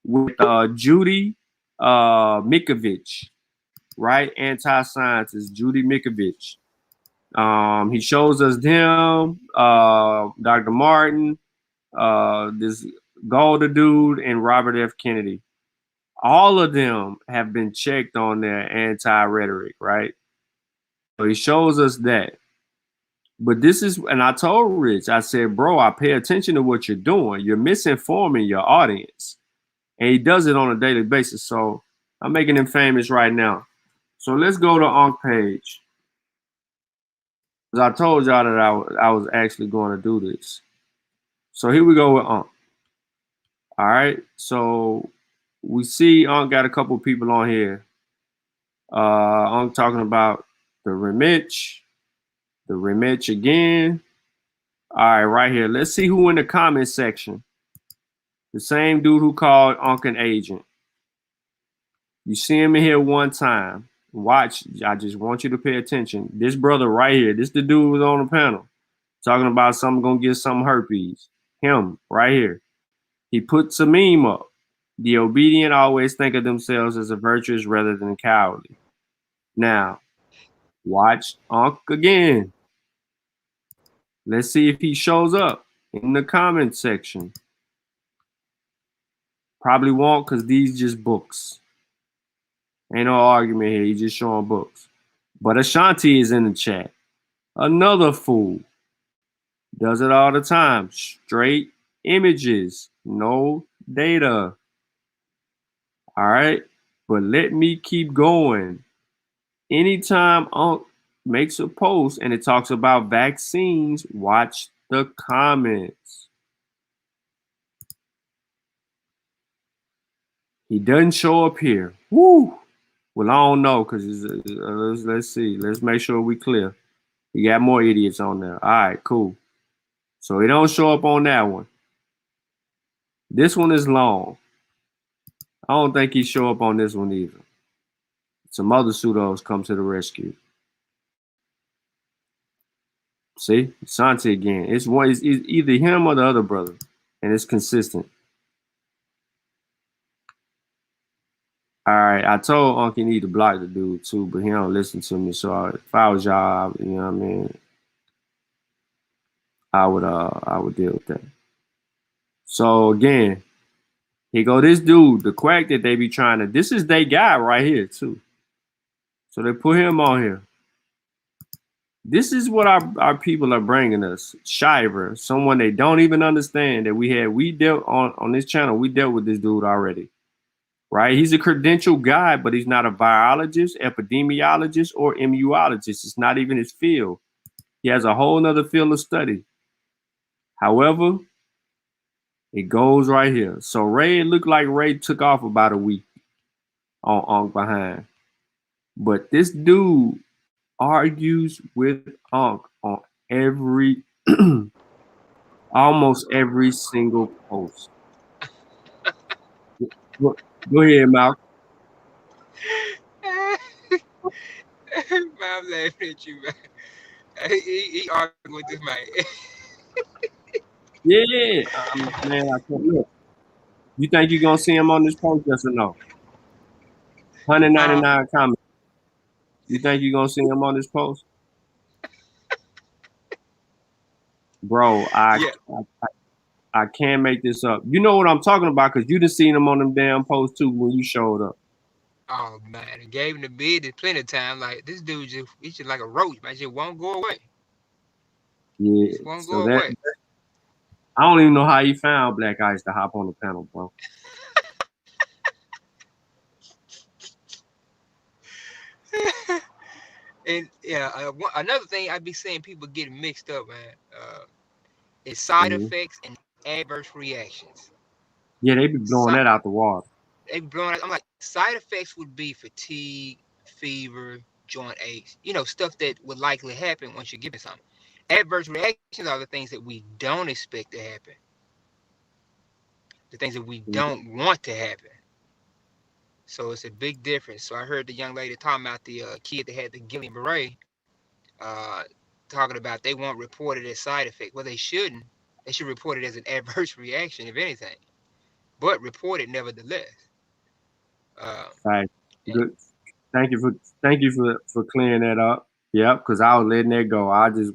[SPEAKER 1] with Judy Mikovich, right? Anti-scientist Judy Mikovich. He shows us them, Dr. Martin, this Golda dude, and Robert F. Kennedy. All of them have been checked on their anti-rhetoric, right? So he shows us that. But this is, and I told Rich, I said, bro, I pay attention to what you're doing. You're misinforming your audience. And he does it on a daily basis. So I'm making him famous right now. So let's go to Unc page. Because I told y'all that I was actually going to do this. So here we go with Unc. All right. So we see Unc got a couple people on here. Unc talking about the rematch again. All right, right here. Let's see who in the comment section. The same dude who called Unc an agent. You see him in here one time. Watch. I just want you to pay attention. This brother right here. This the dude who was on the panel talking about something gonna get some herpes. Him right here. He puts a meme up. The obedient always think of themselves as a virtuous rather than cowardly. Now, watch Unc again. Let's see if he shows up in the comment section. Probably won't, because these just books. Ain't no argument here. He's just showing books. But Ashanti is in the chat. Another fool. Does it all the time. Straight images. No data. All right. But let me keep going. Anytime Unc makes a post and it talks about vaccines, watch the comments. He doesn't show up here. Woo! Well, I don't know because let's see. Let's make sure we clear. You got more idiots on there. All right, cool. So he don't show up on that one. This one is long. I don't think he show up on this one either. Some other pseudos come to the rescue. See, Santi again. It's either him or the other brother, and it's consistent. All right, I told Uncle need to block the dude too, but he don't listen to me. So if I was y'all, you know what I mean, I would deal with that. So again, here go this dude, the quack that they be trying to. This is their guy right here too. So they put him on here. This is what our people are bringing us. Shiver, someone they don't even understand that we dealt on this channel. We dealt with this dude already. Right? He's a credentialed guy, but he's not a virologist, epidemiologist, or immunologist. It's not even his field. He has a whole nother field of study. However, it goes right here. So Ray, it looked like Ray took off about a week on behind. But this dude argues with Unc on every, almost every single post. Go ahead, Malcolm.
[SPEAKER 12] I'm laughing at you, man. He arguing with this man.
[SPEAKER 1] Yeah, man, I can't look. You think you're gonna see him on this post, yes or no? 199 comments. You think you're gonna see him on this post? Bro, I can't make this up. You know what I'm talking about because you done seen him on them damn posts too when you showed up.
[SPEAKER 12] Oh man, I gave him the bid plenty of time. Like this dude he's just like a roach, man. Just won't go away.
[SPEAKER 1] Yeah,
[SPEAKER 12] Just won't
[SPEAKER 1] so
[SPEAKER 12] go away.
[SPEAKER 1] I don't even know how he found Black Ice to hop on the panel, bro.
[SPEAKER 12] And yeah, another thing I be seeing people getting mixed up, man, is side effects and adverse reactions.
[SPEAKER 1] Yeah, they be blowing that out the water.
[SPEAKER 12] They be blowing it. I'm like, side effects would be fatigue, fever, joint aches, stuff that would likely happen once you're given something. Adverse reactions are the things that we don't expect to happen. The things that we don't want to happen. So it's a big difference. So I heard the young lady talking about the kid that had the Guillain Barre, talking about they won't report it as side effect. Well, they shouldn't. They should report it as an adverse reaction, if anything, but report it nevertheless.
[SPEAKER 1] Right. Good. Thank you for clearing that up. Yep, because I was letting that go. I was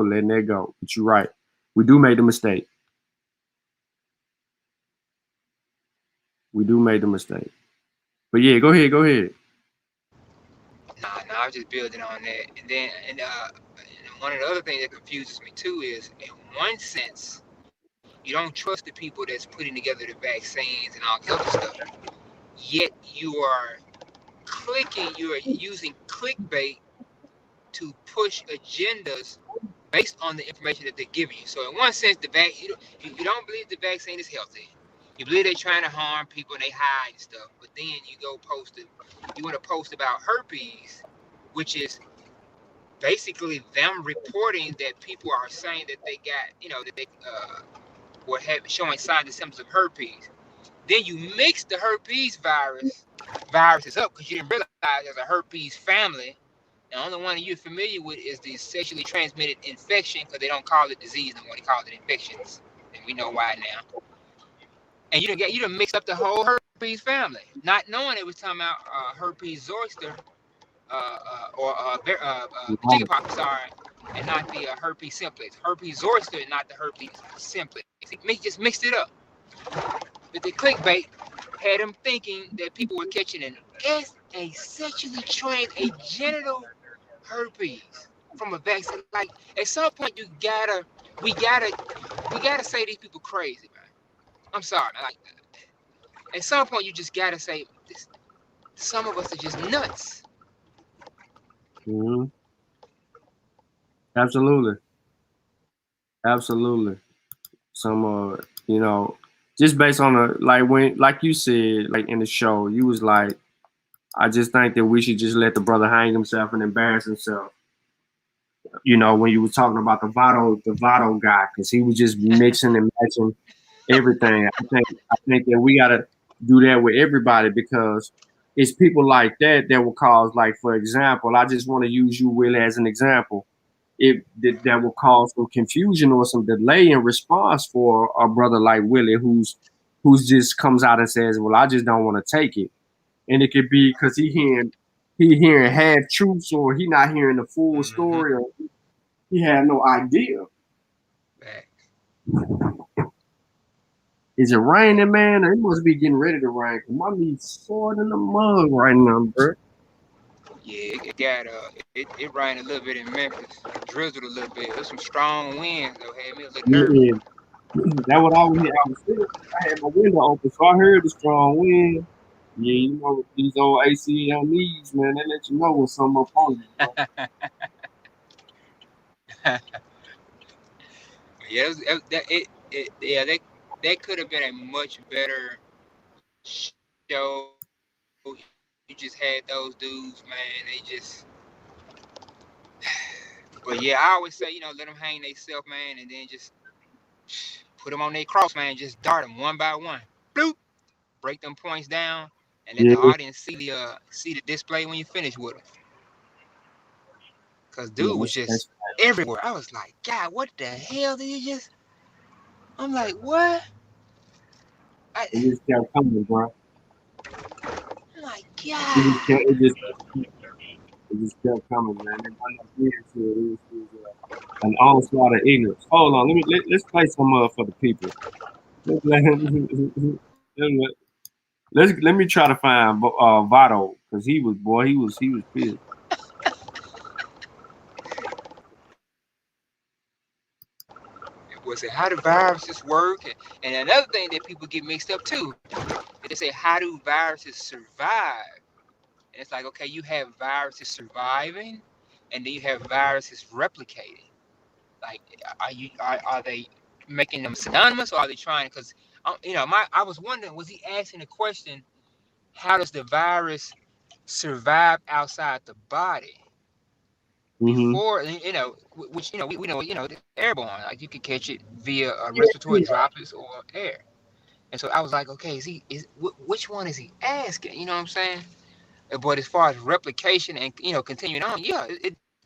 [SPEAKER 1] letting that go. But you're right. We do make the mistake. We do make the mistake. But yeah, go ahead.
[SPEAKER 12] Nah, I was just building on that. And then, one of the other things that confuses me too is, in one sense, you don't trust the people that's putting together the vaccines and all the other stuff. Yet you are using clickbait to push agendas based on the information that they're giving you. So in one sense, you don't believe the vaccine is healthy. You believe they're trying to harm people and they hide and stuff. But then you go you want to post about herpes, which is basically them reporting that people are saying that they got, that they were showing signs and symptoms of herpes. Then you mix the herpes viruses up because you didn't realize there's a herpes family. The only one you're familiar with is the sexually transmitted infection, because they don't call it disease no more, they call it infections, and we know why now. And you done mixed up the whole herpes family, not knowing it was talking about herpes zoster or chickenpox, sorry, and not the herpes simplex. Herpes zoster and not the herpes simplex. Just mixed it up. But the clickbait had them thinking that people were catching a sexually transmitted genital herpes from a vaccine. Like, at some point we gotta say these people crazy, man. I'm sorry, man. Like, at some point you just gotta say this. Some of us are just nuts.
[SPEAKER 1] Mm-hmm. Absolutely. Some just based on the like you said, like in the show, you was like, I just think that we should just let the brother hang himself and embarrass himself. You know, when you were talking about the Votto guy, because he was just mixing and matching everything. I think that we gotta do that with everybody, because it's people like that will cause, like, for example, I just want to use you, Will, as an example. That will cause some confusion or some delay in response for a brother like Willie, who's just comes out and says, "Well, I just don't want to take it," and it could be because he hearing half truths, or he not hearing the full story, or he had no idea. Is it raining, man? It must be getting ready to rain. My knees sore in the mug right now, bro.
[SPEAKER 12] Yeah, it got it rained a little bit in Memphis, drizzled a little bit. There's some strong winds though, had me a little nervous.
[SPEAKER 1] Yeah, that what I was here. I had my window open, so I heard the strong wind. Yeah, you know these old ACMEs, man. They let you know when something up on you, bro.
[SPEAKER 12] Yeah, that could have been a much better show. You just had those dudes, man. They just. But yeah, I always say, let them hang themselves, man, and then just put them on their cross, man. Just dart them one by one. Bloop. Break them points down, and let the audience see the display when you finish with them. Cause dude was just everywhere. I was like, God, what the hell did you just? I'm like, what?
[SPEAKER 1] It just kept coming, bro.
[SPEAKER 12] I'm like, God.
[SPEAKER 1] It just kept coming, man. It was an onslaught of ignorance. Hold on, let's play some for the people. Let me try to find Votto, because he was pissed.
[SPEAKER 12] Was it how do viruses work? And another thing that people get mixed up too, they say, how do viruses survive? And it's like, okay, you have viruses surviving, and then you have viruses replicating. Like, are they making them synonymous, or are they trying? Because I was wondering, was he asking the question, how does the virus survive outside the body? Before, which we know, it's airborne. Like you could catch it via respiratory droplets or air. And so I was like, okay, which one is he asking? You know what I'm saying? But as far as replication and continuing on, yeah,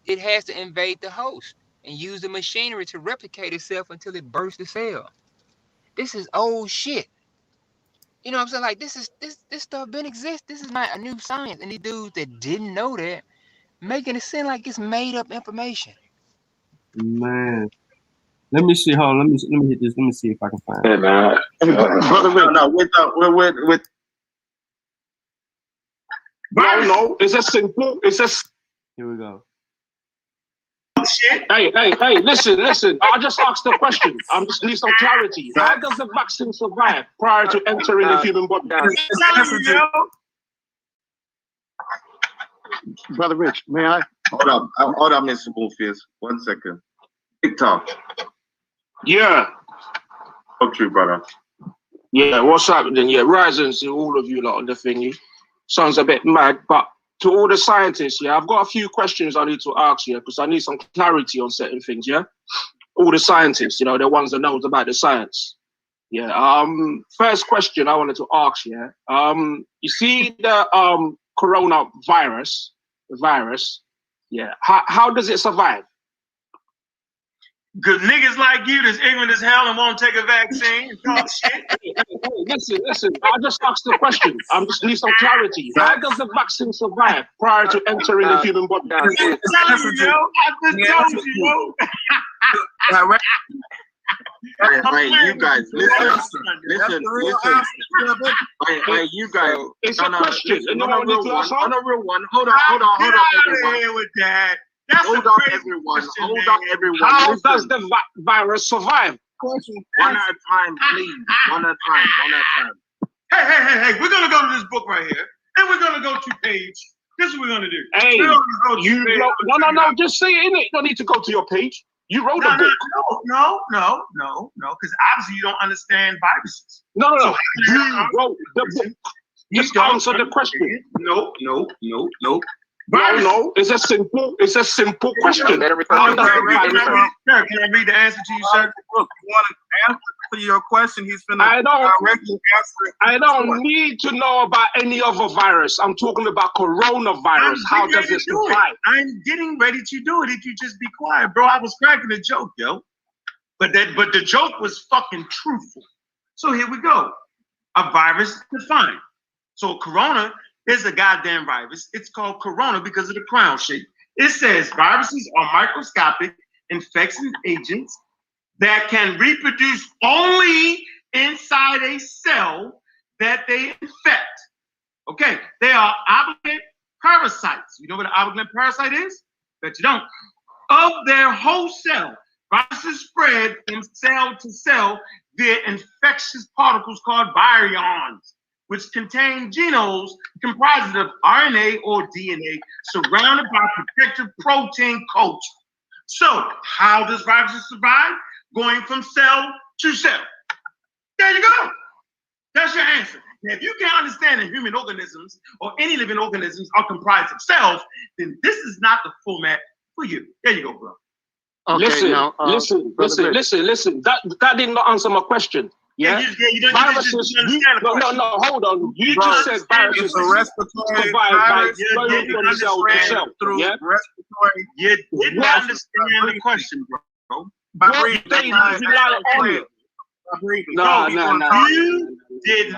[SPEAKER 12] it has to invade the host and use the machinery to replicate itself until it bursts the cell. This is old shit. You know what I'm saying? Like this stuff been exist. This is not a new science. And these dudes that didn't know that, making it seem like it's made up information.
[SPEAKER 1] Man, let me see. Hold on, let me hit this. Let me see if I can find it.
[SPEAKER 3] Man.
[SPEAKER 8] No, it's just simple. It's just.
[SPEAKER 1] Here we go.
[SPEAKER 8] Hey, listen. I just asked the question. I just need some clarity. How does the vaccine survive prior to entering the human body?
[SPEAKER 3] Brother Rich, may I? Hold up, Mr. Bullfist. 1 second. TikTok.
[SPEAKER 8] Yeah.
[SPEAKER 3] Talk to you, brother.
[SPEAKER 8] Yeah, what's happening? Yeah, rising to all of you lot on the thingy. Sounds a bit mad, but to all the scientists, yeah, I've got a few questions I need to ask you, because I need some clarity on certain things, yeah? All the scientists, the ones that knows about the science. Yeah, first question I wanted to ask you, you see the coronavirus, yeah, how does it survive?
[SPEAKER 7] Because niggas like you that's ignorant as hell and won't take a vaccine and talk shit.
[SPEAKER 8] Hey, listen. I just asked the question. I just need some clarity. How does the vaccine survive prior to entering the human body?
[SPEAKER 7] I just told you.
[SPEAKER 3] Hey, you guys, listen. Hey, you guys.
[SPEAKER 8] It's a question.
[SPEAKER 3] On a real one. Hold on.
[SPEAKER 7] Get out of here with that.
[SPEAKER 3] Hold on, everyone.
[SPEAKER 8] How does the virus survive?
[SPEAKER 3] One at a time, please. One at a time.
[SPEAKER 7] Hey. We're going to go to this book right here. And we're going to go to page. This is what we're going to do.
[SPEAKER 8] Hey, no, just say it, innit? You don't need to go to your page.
[SPEAKER 13] You wrote a book.
[SPEAKER 7] No, because obviously you don't understand viruses.
[SPEAKER 13] No.
[SPEAKER 7] So
[SPEAKER 13] You wrote the book. Just answer the question.
[SPEAKER 7] No.
[SPEAKER 13] No. It's a simple question.
[SPEAKER 7] Can I read the answer to you, sir?
[SPEAKER 3] Look, you want an answer to your question? He's finna
[SPEAKER 13] I
[SPEAKER 3] directly answer it.
[SPEAKER 13] I don't need to know about any other virus. I'm talking about coronavirus. How does it survive?
[SPEAKER 7] I'm getting ready to do it if you just be quiet, bro. I was cracking a joke, yo. But the joke was fucking truthful. So here we go. A virus defined. So corona is a goddamn virus. It's called corona because of the crown shape. It says viruses are microscopic infection agents that can reproduce only inside a cell that they infect. Okay, they are obligate parasites. You know what an obligate parasite is? Bet you don't. Of their whole cell, viruses spread from cell to cell via infectious particles called virions, which contain genomes comprised of RNA or DNA surrounded by protective protein culture. So, how does viruses survive? Going from cell to cell. There you go. That's your answer. Now, if you can't understand that human organisms or any living organisms are comprised of cells, then this is not the format for you. There you go, bro.
[SPEAKER 13] Okay, listen. That did not answer my question. Yeah, viruses. No. Hold on. You just said viruses survive by going from cell to cell. Yeah.
[SPEAKER 7] You didn't understand the question, bro.
[SPEAKER 13] What they rely on it. No.
[SPEAKER 7] You did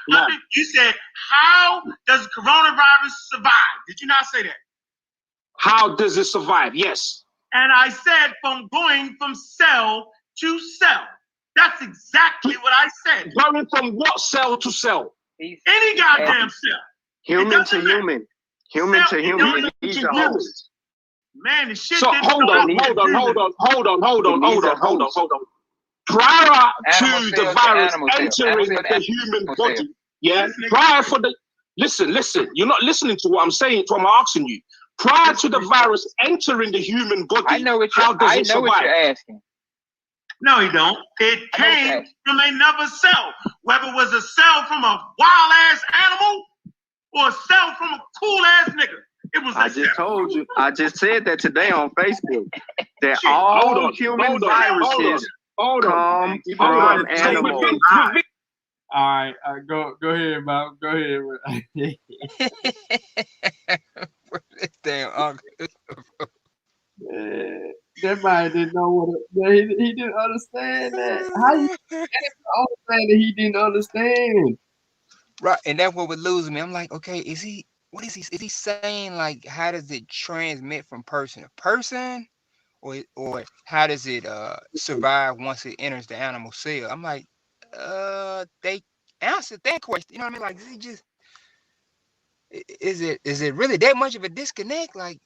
[SPEAKER 7] not. You said, "How does coronavirus survive?" Did you not say that?
[SPEAKER 13] How does it survive? Yes.
[SPEAKER 7] And I said, from going from cell to cell. That's exactly what I said.
[SPEAKER 13] Going from what cell to cell?
[SPEAKER 7] Any goddamn cell.
[SPEAKER 6] Human to human. Human to human. He's a host.
[SPEAKER 7] Man, the shit.
[SPEAKER 13] So hold on. Prior to the virus entering the human body, yeah. Prior for the listen. You're not listening to what I'm saying. To what I'm asking you. Prior to the virus entering the human body, how does it survive?
[SPEAKER 12] What you're asking.
[SPEAKER 7] No, you don't. It came from another cell. Whether it was a cell from a wild ass animal or a cell from a cool ass nigga. It was.
[SPEAKER 6] I just told you. I just said that today on Facebook. That all human viruses come from animals.
[SPEAKER 1] All right, go ahead, Bob. Go ahead.
[SPEAKER 12] Damn uncle.
[SPEAKER 1] That man didn't know what he didn't understand that. How you understand that he didn't understand?
[SPEAKER 12] Right, and that's what would lose me. I'm like, okay, is he saying like how does it transmit from person to person? Or how does it survive once it enters the animal cell? I'm like, they answered that question. You know what I mean? Like, is it really that much of a disconnect? Like,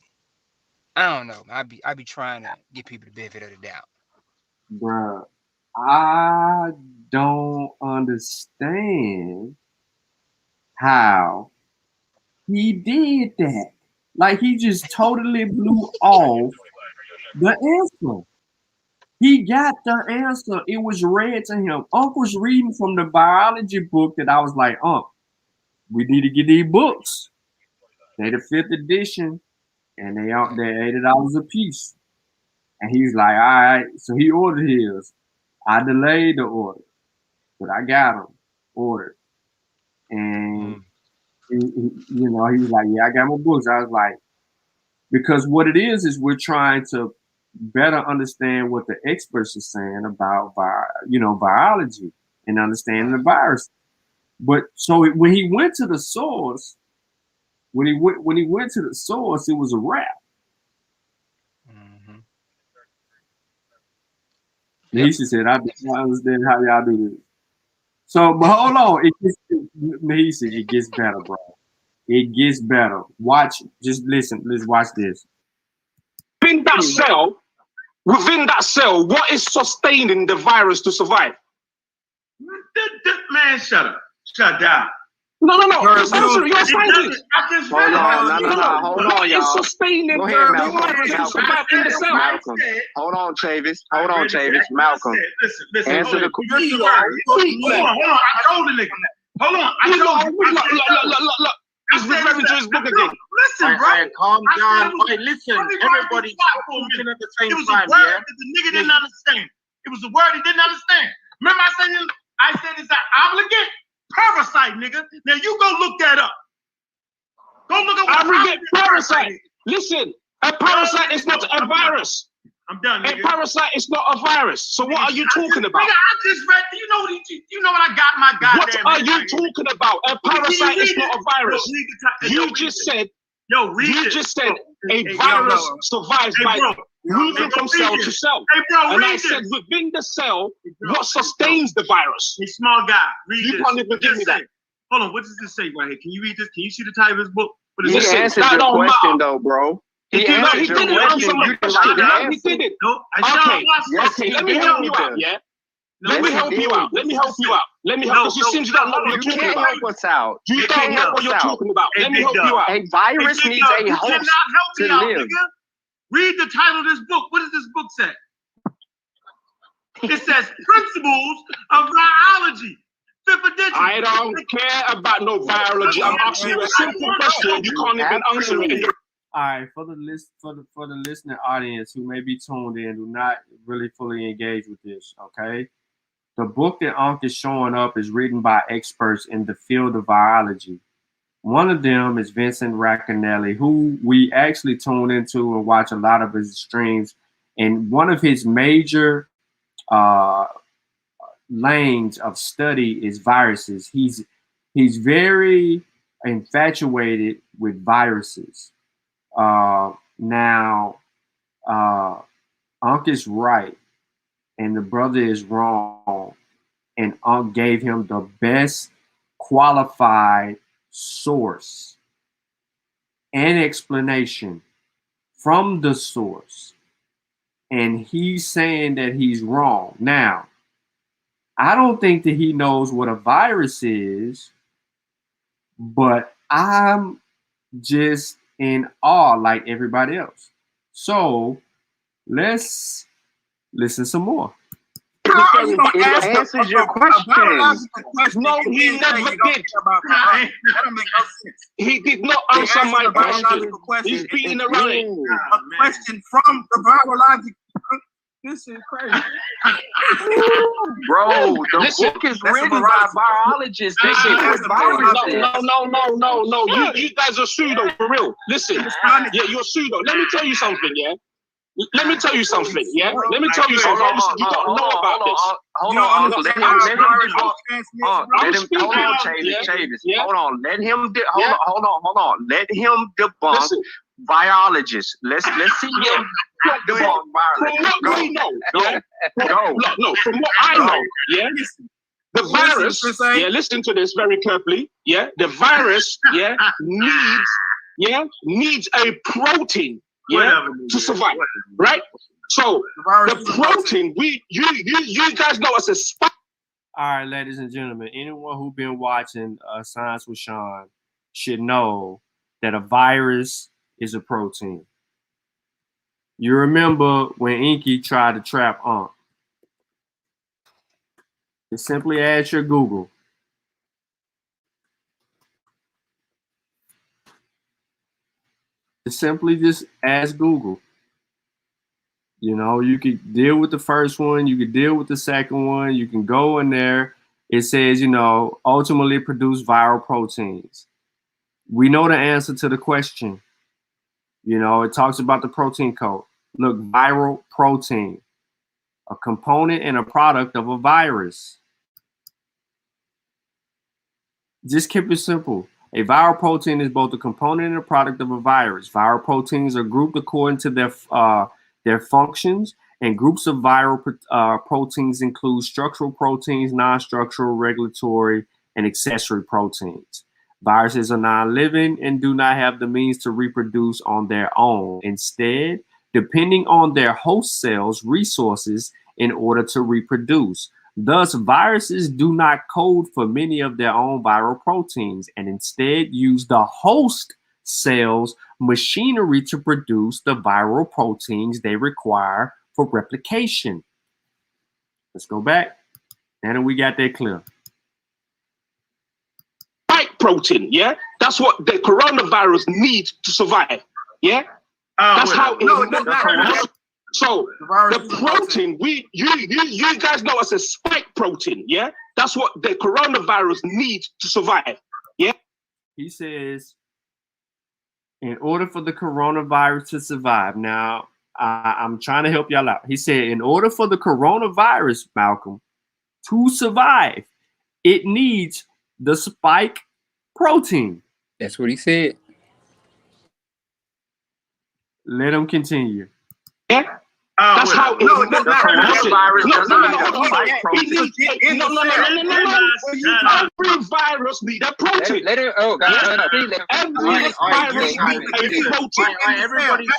[SPEAKER 12] I don't know. I be trying to give people the benefit of the doubt.
[SPEAKER 1] Bruh, I don't understand how he did that. Like, he just totally blew off the answer. He got the answer. It was read to him. Uncle was reading from the biology book that I was like, we need to get these books. They're the 5th edition, and they're $80 a piece. And he was like, all right. So he ordered his. I delayed the order, but I got them ordered. And he was like, yeah, I got my books. I was like, because what it is we're trying to better understand what the experts are saying about biology and understanding the virus. But so when he went to the source, it was a wrap. He said, I don't understand how y'all do this. So, but hold on. It gets better, bro. It gets better. Watch. Just listen. Let's watch this.
[SPEAKER 13] Within that cell, what is sustaining the virus to survive?
[SPEAKER 7] Man, shut up. Shut down.
[SPEAKER 13] No. You're a scientist.
[SPEAKER 6] Hold on, y'all.
[SPEAKER 13] It's sustaining
[SPEAKER 6] Go ahead,
[SPEAKER 13] the
[SPEAKER 6] Malcolm.
[SPEAKER 13] virus to survive in the cell.
[SPEAKER 6] Malcolm. Hold on, Chavis. Malcolm.
[SPEAKER 7] Listen.
[SPEAKER 6] Answer the question.
[SPEAKER 7] Hold on. I told the nigga. Hold on. I told you.
[SPEAKER 13] Look. He's referring to his book again.
[SPEAKER 7] Listen, bro.
[SPEAKER 3] Calm down. Listen, everybody talking at the same time.
[SPEAKER 7] It was a word that the nigga didn't understand. It was a word he didn't understand. Remember I said it's an obligate parasite, nigga. Now you go look that up. Go look at what
[SPEAKER 13] obligate parasite. Listen, a parasite is not a virus.
[SPEAKER 7] I'm done, nigga.
[SPEAKER 13] A parasite is not a virus. So what are you talking about?
[SPEAKER 7] Nigga, I just read. You know what I got my goddamn.
[SPEAKER 13] What are you talking about? A parasite is not a virus. You just said a virus survives by moving from cell to cell.
[SPEAKER 7] Hey, bro,
[SPEAKER 13] and I said within the cell, what sustains the virus?
[SPEAKER 7] Hey, small guy, read this.
[SPEAKER 13] You can't even give me that.
[SPEAKER 7] Hold on, what does this say right here? Can you read this? Can you see the title of his book?
[SPEAKER 6] He answered your question, though, bro. He answered your question. You didn't like the answer.
[SPEAKER 13] He didn't.
[SPEAKER 7] No,
[SPEAKER 13] Okay, let me help you out, yeah? Let me help you out. Because it seems you don't know what you're talking about.
[SPEAKER 6] You can't help us out.
[SPEAKER 13] You don't know what you're talking about. Let me help you out.
[SPEAKER 6] A virus needs a host to live.
[SPEAKER 7] Read the title of this book. What does this book say? It says Principles of Virology. Fifth edition.
[SPEAKER 13] I don't care about no virology. I'm asking you a simple question. You can't even answer it.
[SPEAKER 1] All right, for the listening audience who may be tuned in, who not really fully engaged with this, okay? The book that Unc is showing up is written by experts in the field of virology. One of them is Vincent Racanelli, who we actually tune into and watch a lot of his streams. And one of his major lanes of study is viruses. He's very infatuated with viruses. Now, Unc is right and the brother is wrong, and Unc gave him the best qualified source and explanation from the source, and he's saying that he's wrong. Now, I don't think that he knows what a virus is, but I'm just in awe like everybody else. So let's listen some more.
[SPEAKER 6] It answers your question.
[SPEAKER 13] No, he never did. He did not answer my question. He's beating around it.
[SPEAKER 14] A question from the virologic. This is crazy.
[SPEAKER 6] Bro, the book is written by virologists.
[SPEAKER 13] No. You guys are pseudo for real. Listen, yeah, you're pseudo. Let me tell you something, yeah? Let me tell you something, yeah? Let me tell you something. Obviously, you don't know about this.
[SPEAKER 6] Hold on, let him debunk biologists. Let's see him debunk biologists.
[SPEAKER 13] From what I know, yeah? The virus, yeah, listen to this very carefully, yeah? The virus, yeah, needs a protein, yeah, to survive, right? So the protein, you guys know as a spot.
[SPEAKER 1] All right, ladies and gentlemen, anyone who's been watching Science with Shawn should know that a virus is a protein. You remember when Inky tried to trap Unc? You simply ask your Google. Simply just ask Google. You know, you could deal with the first one, you could deal with the second one, you can go in there. It says, you know, ultimately produce viral proteins. We know the answer to the question. You know, it talks about the protein code. Look, viral protein, a component and a product of a virus. Just keep it simple. A viral protein is both a component and a product of a virus. Viral proteins are grouped according to their functions, and groups of viral proteins include structural proteins, non-structural, regulatory, and accessory proteins. Viruses are non-living and do not have the means to reproduce on their own. Instead, depending on their host cells' resources in order to reproduce. Thus, viruses do not code for many of their own viral proteins and instead use the host cell's machinery to produce the viral proteins they require for replication. Let's go back. And we got that clear.
[SPEAKER 13] Spike protein, yeah? That's what the coronavirus needs to survive, yeah? That's how it So the protein, you guys know as a spike protein, yeah? That's what the coronavirus needs to survive, yeah?
[SPEAKER 1] He says, in order for the coronavirus to survive. Now, I'm trying to help y'all out. He said, in order for the coronavirus, Malcolm, to survive, it needs the spike protein.
[SPEAKER 12] That's what he said.
[SPEAKER 1] Let him continue.
[SPEAKER 13] Yeah. That's how it is. The coronavirus doesn't need a spike protein. Every virus needs a protein. Every virus needs a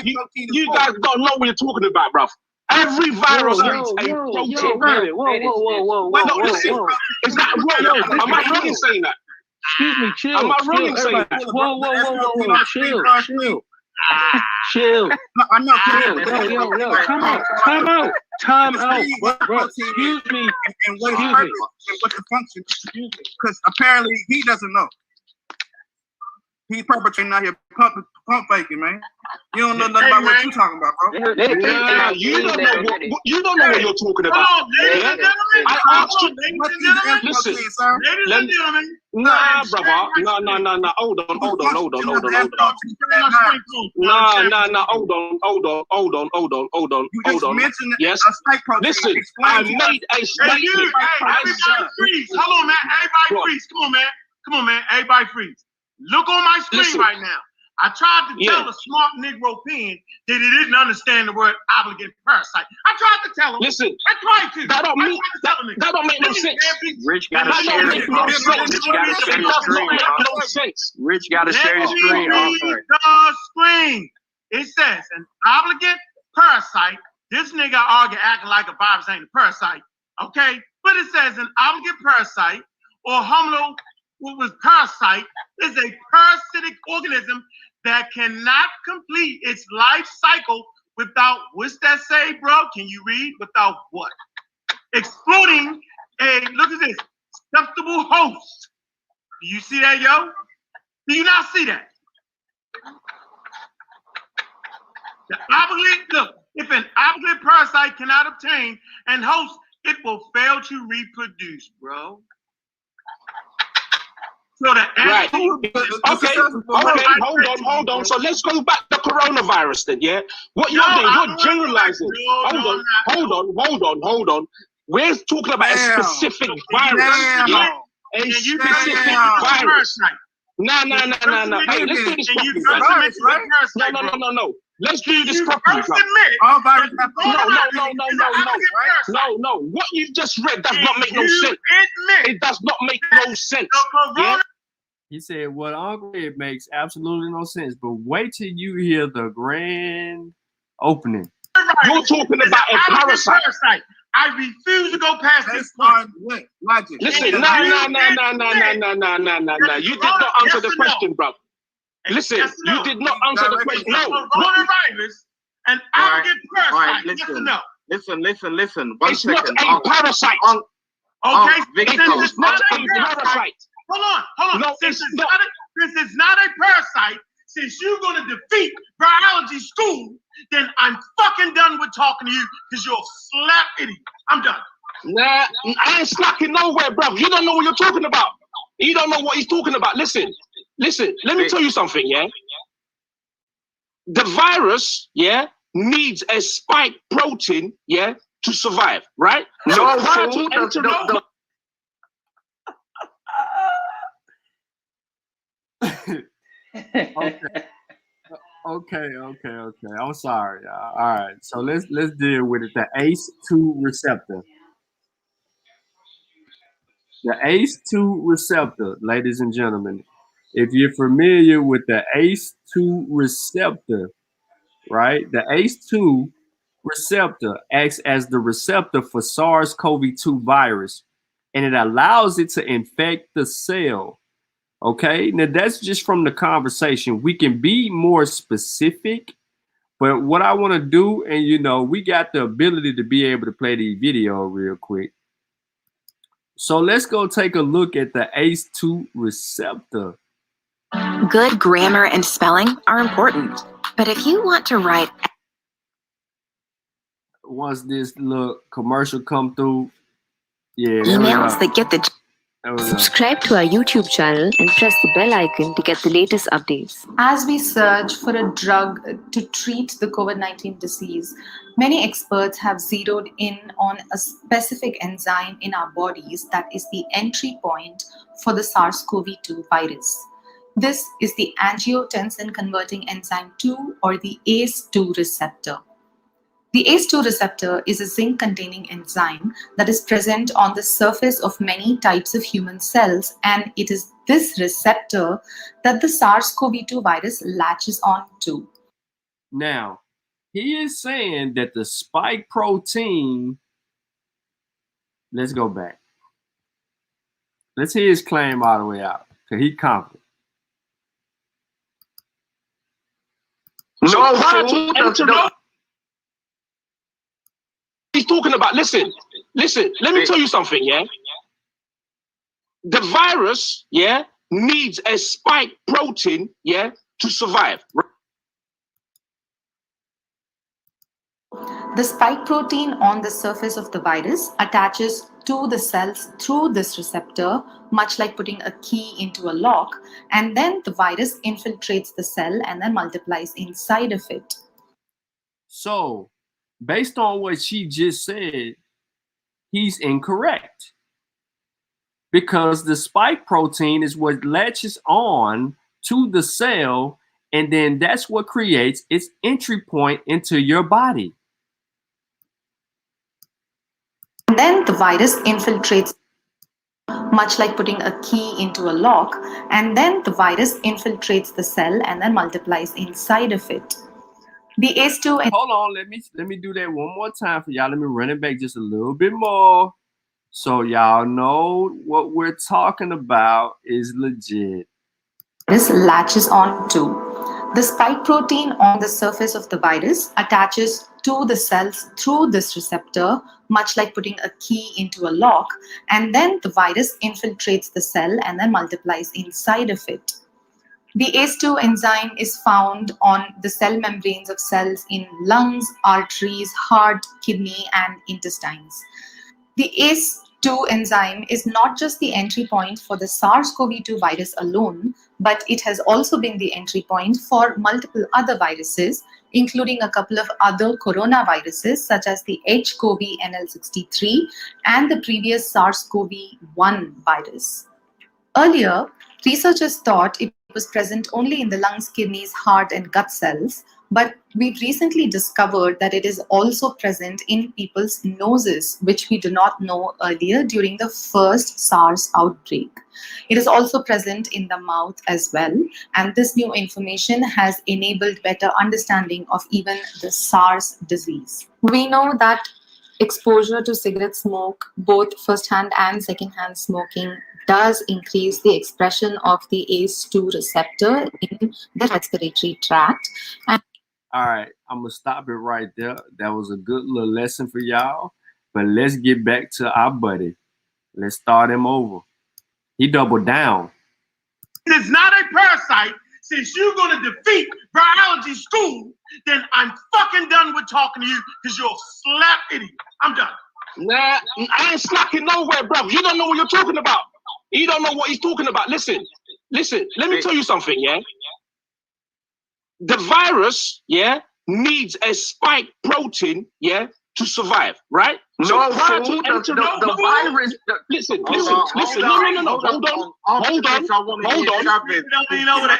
[SPEAKER 13] protein. You guys don't know what you're talking about, bro. Every virus needs a protein.
[SPEAKER 5] Whoa.
[SPEAKER 13] Is that wrong? Am I wrong in saying that?
[SPEAKER 5] Excuse me, chill.
[SPEAKER 13] Am I wrong in saying that?
[SPEAKER 5] Whoa. Chill.
[SPEAKER 14] No, I know.
[SPEAKER 5] Yo. Time out. Bro, excuse me.
[SPEAKER 14] And what his purpose and what the function. Because apparently he doesn't know. He's perpetrating out here pump faking, man. You don't know nothing about what you're talking about, bro.
[SPEAKER 13] Yeah, you don't know what you're talking about.
[SPEAKER 7] Ladies and gentlemen.
[SPEAKER 13] I asked you. Listen,
[SPEAKER 7] Ladies and gentlemen.
[SPEAKER 13] Nah, brother. No. Hold on. Hold on. Yes. Listen, I made a statement.
[SPEAKER 7] Everybody freeze. Hold on, man. Everybody freeze. Come on, man. Everybody freeze. Look on my screen right now. I tried to tell the smart Negro pen that he didn't understand the word obligate parasite. I tried to tell him.
[SPEAKER 13] Listen,
[SPEAKER 7] I tried to.
[SPEAKER 13] That don't make no sense.
[SPEAKER 6] Rich gotta share his screen. Rich gotta share his screen.
[SPEAKER 7] The screen. It says an obligate parasite. This nigga acting like a virus ain't a parasite. Okay? But it says an obligate parasite or hominal with parasite is a parasitic organism that cannot complete its life cycle without, what's that say, bro? Can you read? Without what? Excluding look at this, susceptible host. Do you see that, yo? Do you not see that? The obligate, look, if an obligate parasite cannot obtain and host, it will fail to reproduce, bro. So
[SPEAKER 13] right. Okay. Hold on. So let's go back to coronavirus then, yeah? What you're doing, you're generalizing. Hold on. We're talking about a specific virus. Yeah? A specific virus. No. Hey, let's do this properly. No. Let's do this properly.
[SPEAKER 14] All viruses have
[SPEAKER 13] No. What you just read does not make no sense. It does not make no sense. Yeah?
[SPEAKER 1] He said, "Well, Uncle, it makes absolutely no sense. But wait till you hear the grand opening."
[SPEAKER 13] You're talking about a parasite.
[SPEAKER 7] I refuse to go past this point.
[SPEAKER 13] Listen, no. You did not answer the question, bro. Listen, you did not answer the question. No.
[SPEAKER 7] Coronavirus and obligate parasite. Yes or no?
[SPEAKER 3] Listen.
[SPEAKER 13] It's not a parasite.
[SPEAKER 7] Okay,
[SPEAKER 13] it's not a parasite.
[SPEAKER 7] Hold on. No, since it's not a parasite, since you're gonna defeat biology school, then I'm fucking done with talking to you because you're a slap idiot. I'm done.
[SPEAKER 13] Nah, I ain't slacking nowhere, bro. You don't know what you're talking about. You don't know what he's talking about. Listen. Let me tell you something, yeah. The virus, yeah, needs a spike protein, yeah, to survive, right?
[SPEAKER 1] Okay. I'm sorry. All right. So let's deal with it. The ACE2 receptor. The ACE2 receptor, ladies and gentlemen. If you're familiar with the ACE2 receptor, right? The ACE2 receptor acts as the receptor for SARS-CoV-2 virus, and it allows it to infect the cell. Okay, now that's just from the conversation. We can be more specific, but what I want to do, and you know, we got the ability to be able to play the video real quick. So let's go take a look at the ACE2 receptor.
[SPEAKER 15] Good grammar and spelling are important, but if you want to write...
[SPEAKER 1] Once this little commercial come through, yeah,
[SPEAKER 15] emails that get the...
[SPEAKER 16] Subscribe to our YouTube channel and press the bell icon to get the latest updates.
[SPEAKER 17] As we search for a drug to treat the COVID-19 disease, many experts have zeroed in on a specific enzyme in our bodies that is the entry point for the SARS-CoV-2 virus. This is the angiotensin converting enzyme 2, or the ACE2 receptor. The ACE2 receptor is a zinc-containing enzyme that is present on the surface of many types of human cells, and it is this receptor that the SARS-CoV-2 virus latches on to.
[SPEAKER 1] Now, he is saying that the spike protein, let's go back. Let's hear his claim all the way out, because he's confident.
[SPEAKER 13] No, he's talking about, listen, let me tell you something, yeah? The virus, yeah, needs a spike protein, yeah, to survive.
[SPEAKER 17] The spike protein on the surface of the virus attaches to the cells through this receptor, much like putting a key into a lock, and then the virus infiltrates the cell and then multiplies inside of it.
[SPEAKER 1] So, based on what she just said, he's incorrect. Because the spike protein is what latches on to the cell, and then that's what creates its entry point into your body.
[SPEAKER 17] And then the virus infiltrates, much like putting a key into a lock, and then the virus infiltrates the cell and then multiplies inside of it. The ACE2...
[SPEAKER 1] Hold on, let me do that one more time for y'all. Let me run it back just a little bit more, so y'all know what we're talking about is legit.
[SPEAKER 17] This latches on to. The spike protein on the surface of the virus attaches to the cells through this receptor, much like putting a key into a lock, and then the virus infiltrates the cell and then multiplies inside of it. The ACE2 enzyme is found on the cell membranes of cells in lungs, arteries, heart, kidney, and intestines. The ACE2 enzyme is not just the entry point for the SARS-CoV-2 virus alone, but it has also been the entry point for multiple other viruses, including a couple of other coronaviruses such as the HCoV-NL63 and the previous SARS-CoV-1 virus. Earlier, researchers thought it was present only in the lungs, kidneys, heart, and gut cells, but we've recently discovered that it is also present in people's noses, which we did not know earlier during the first SARS outbreak. It is also present in the mouth as well, and this new information has enabled better understanding of even the SARS disease. We know that exposure to cigarette smoke, both first-hand and second-hand smoking, does increase the expression of the ACE2 receptor in the respiratory tract. And
[SPEAKER 1] all right, I'm gonna stop it right there. That was a good little lesson for y'all. But let's get back to our buddy. Let's start him over. He doubled down.
[SPEAKER 7] It's not a parasite. Since you're gonna defeat biology school, then I'm fucking done with talking to you because you're a slap idiot. I'm done.
[SPEAKER 13] Nah, I ain't slacking nowhere, bro. You don't know what you're talking about. You don't know what he's talking about. Listen, let me tell you something, yeah? The virus, yeah, needs a spike protein, yeah, to survive, right?
[SPEAKER 3] No, so the virus.
[SPEAKER 13] Listen. No. Hold on.
[SPEAKER 7] You know what an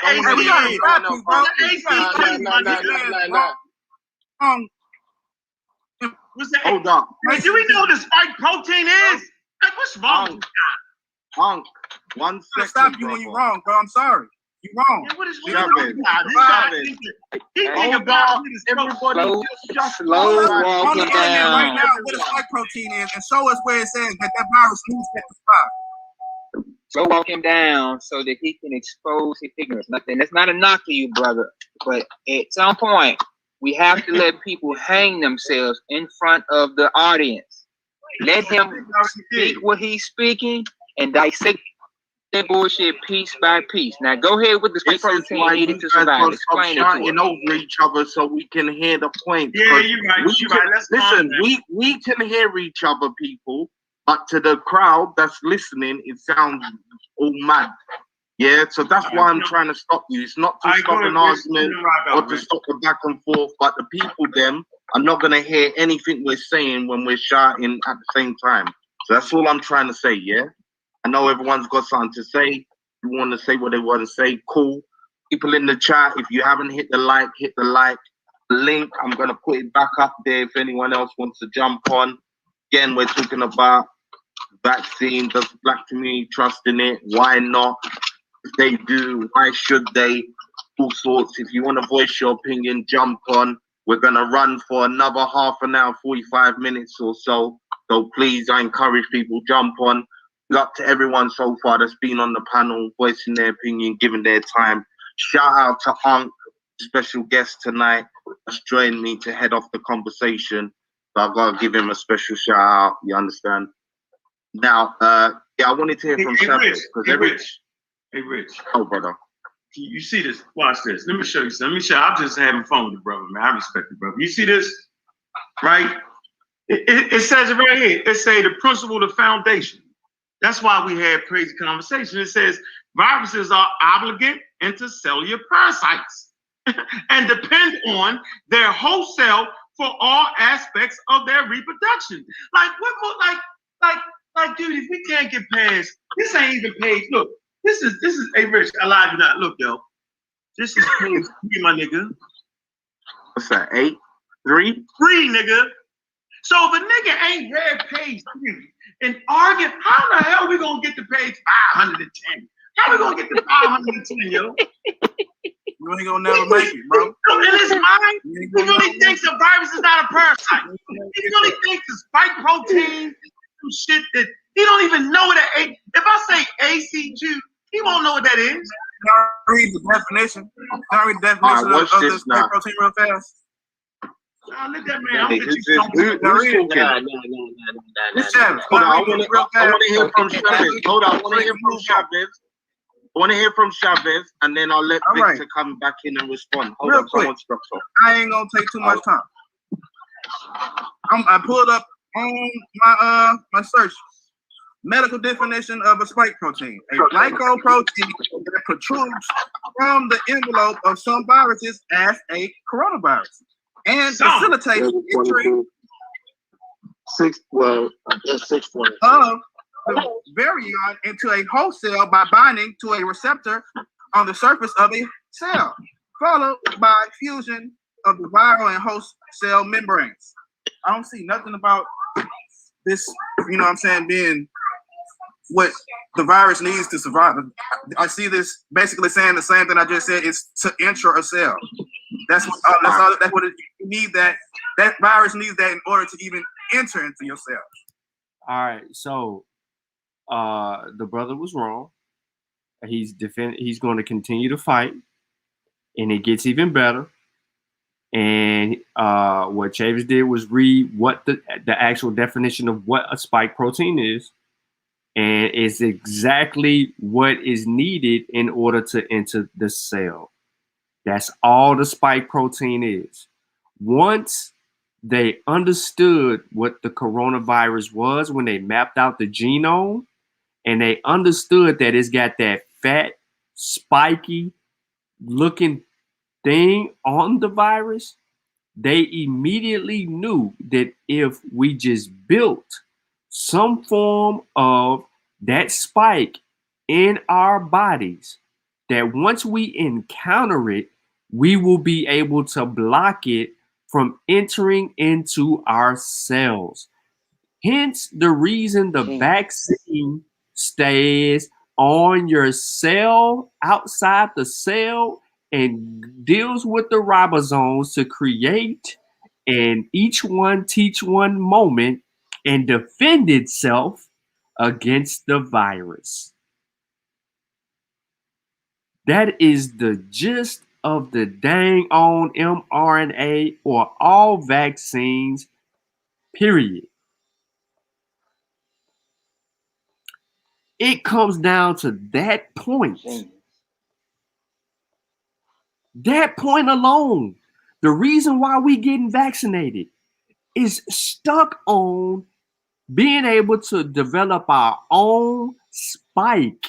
[SPEAKER 3] Hold on.
[SPEAKER 7] Do we know what the spike protein is? Like, what's wrong with you?
[SPEAKER 3] Hunk, 1 second.
[SPEAKER 14] I'll stop you when you're wrong, bro. I'm sorry. You wrong.
[SPEAKER 7] Yeah, what is
[SPEAKER 14] This
[SPEAKER 7] wrong with this guy? This guy thinks that- he think a virus is
[SPEAKER 14] everybody
[SPEAKER 6] just
[SPEAKER 14] slow
[SPEAKER 6] walking
[SPEAKER 14] on the internet
[SPEAKER 6] down.
[SPEAKER 14] right now what a spike protein is and show us where it says that virus moves at the spot.
[SPEAKER 12] Go walk him down so that he can expose his ignorance. Nothing. That's not a knock to you, brother. But at some point, we have to let people hang themselves in front of the audience. Let him speak what he's speaking and dissect that bullshit piece by piece. Now go ahead with the spike protein needed to survive. Explain it to us.
[SPEAKER 3] Over each other so we can hear the points.
[SPEAKER 7] Yeah, you're right. You're right.
[SPEAKER 3] Listen, we can hear each other, people, but to the crowd that's listening, it sounds all mad. Yeah, so that's why I'm trying to stop you. It's not to stop an argument or to stop the back and forth, but the people, them, are not going to hear anything we're saying when we're shouting at the same time. So that's all I'm trying to say, yeah? I know everyone's got something to say. If you want to say what they want to say, cool. People in the chat, if you haven't hit the like, hit the like. Link, I'm going to put it back up there if anyone else wants to jump on. Again, we're talking about vaccine. Does the black community trust in it? Why not? If they do, why should they? All sorts. If you want to voice your opinion, jump on. We're going to run for another half an hour, 45 minutes or so. So please, I encourage people, jump on. Up to everyone so far that's been on the panel, voicing their opinion, giving their time. Shout out to Unc, special guest tonight, that's joined me to head off the conversation. So I've got to give him a special shout out, you understand? Now, yeah, I wanted to hear from Chavez.
[SPEAKER 7] Hey, Rich.
[SPEAKER 3] Oh, brother.
[SPEAKER 7] You see this? Watch this. Let me show you something. I'm just having fun with the brother, man. I respect the brother. You see this? Right? It says it right here. It say the principle, the foundation. That's why we had crazy conversation. It says viruses are obligate intercellular parasites and depend on their host cell for all aspects of their reproduction. Like what more? Like, dude, if we can't get past this, ain't even page. Look, this is. Hey, Rich, I lied you not. Look, yo, this is page 3, my nigga.
[SPEAKER 3] What's that? 8, 3,
[SPEAKER 7] 3, nigga. So if a nigga ain't read page 3 and argue, how the hell we gonna get to page 510? How we gonna get to 510, yo?
[SPEAKER 14] You ain't gonna never make it, bro.
[SPEAKER 7] In his mind, he really thinks the virus is not a parasite. He really thinks the spike protein is some shit that he don't even know what that. If I say ACG, he won't know what that is.
[SPEAKER 14] Can I read the definition? Can I read the definition of this spike protein real fast?
[SPEAKER 7] Let that man.
[SPEAKER 3] Who's talking? I want to hear from Chavez. Hold on, I want to hear from Chavez. I want to hear from Chavez, and then I'll let Victor come back in and respond. Hold
[SPEAKER 14] real
[SPEAKER 3] on,
[SPEAKER 14] quick. I ain't gonna take too much time. I pulled up on my search. Medical definition of a spike protein: a glycoprotein that protrudes from the envelope of some viruses as a coronavirus and facilitates entry
[SPEAKER 8] 6 points
[SPEAKER 14] of the virion into a host cell by binding to a receptor on the surface of a cell, followed by fusion of the viral and host cell membranes. I don't see nothing about this, you know what I'm saying, being what the virus needs to survive. I see this basically saying the same thing I just said, is to enter a cell. That's what you need. That virus needs that in order to even enter into your cell.
[SPEAKER 1] All right, so the brother was wrong. He's going to continue to fight, and it gets even better. And what Chavez did was read what the actual definition of what a spike protein is, and it's exactly what is needed in order to enter the cell. That's all the spike protein is. Once they understood what the coronavirus was, when they mapped out the genome, and they understood that it's got that fat, spiky looking thing on the virus, they immediately knew that if we just built some form of that spike in our bodies, that once we encounter it, we will be able to block it from entering into our cells. Hence the reason the vaccine stays on your cell, outside the cell, and deals with the ribosomes to create and each one teach one moment and defend itself against the virus. That is the gist of the dang on mRNA or all vaccines, period. It comes down to that point. That point alone. The reason why we getting vaccinated is stuck on being able to develop our own spike,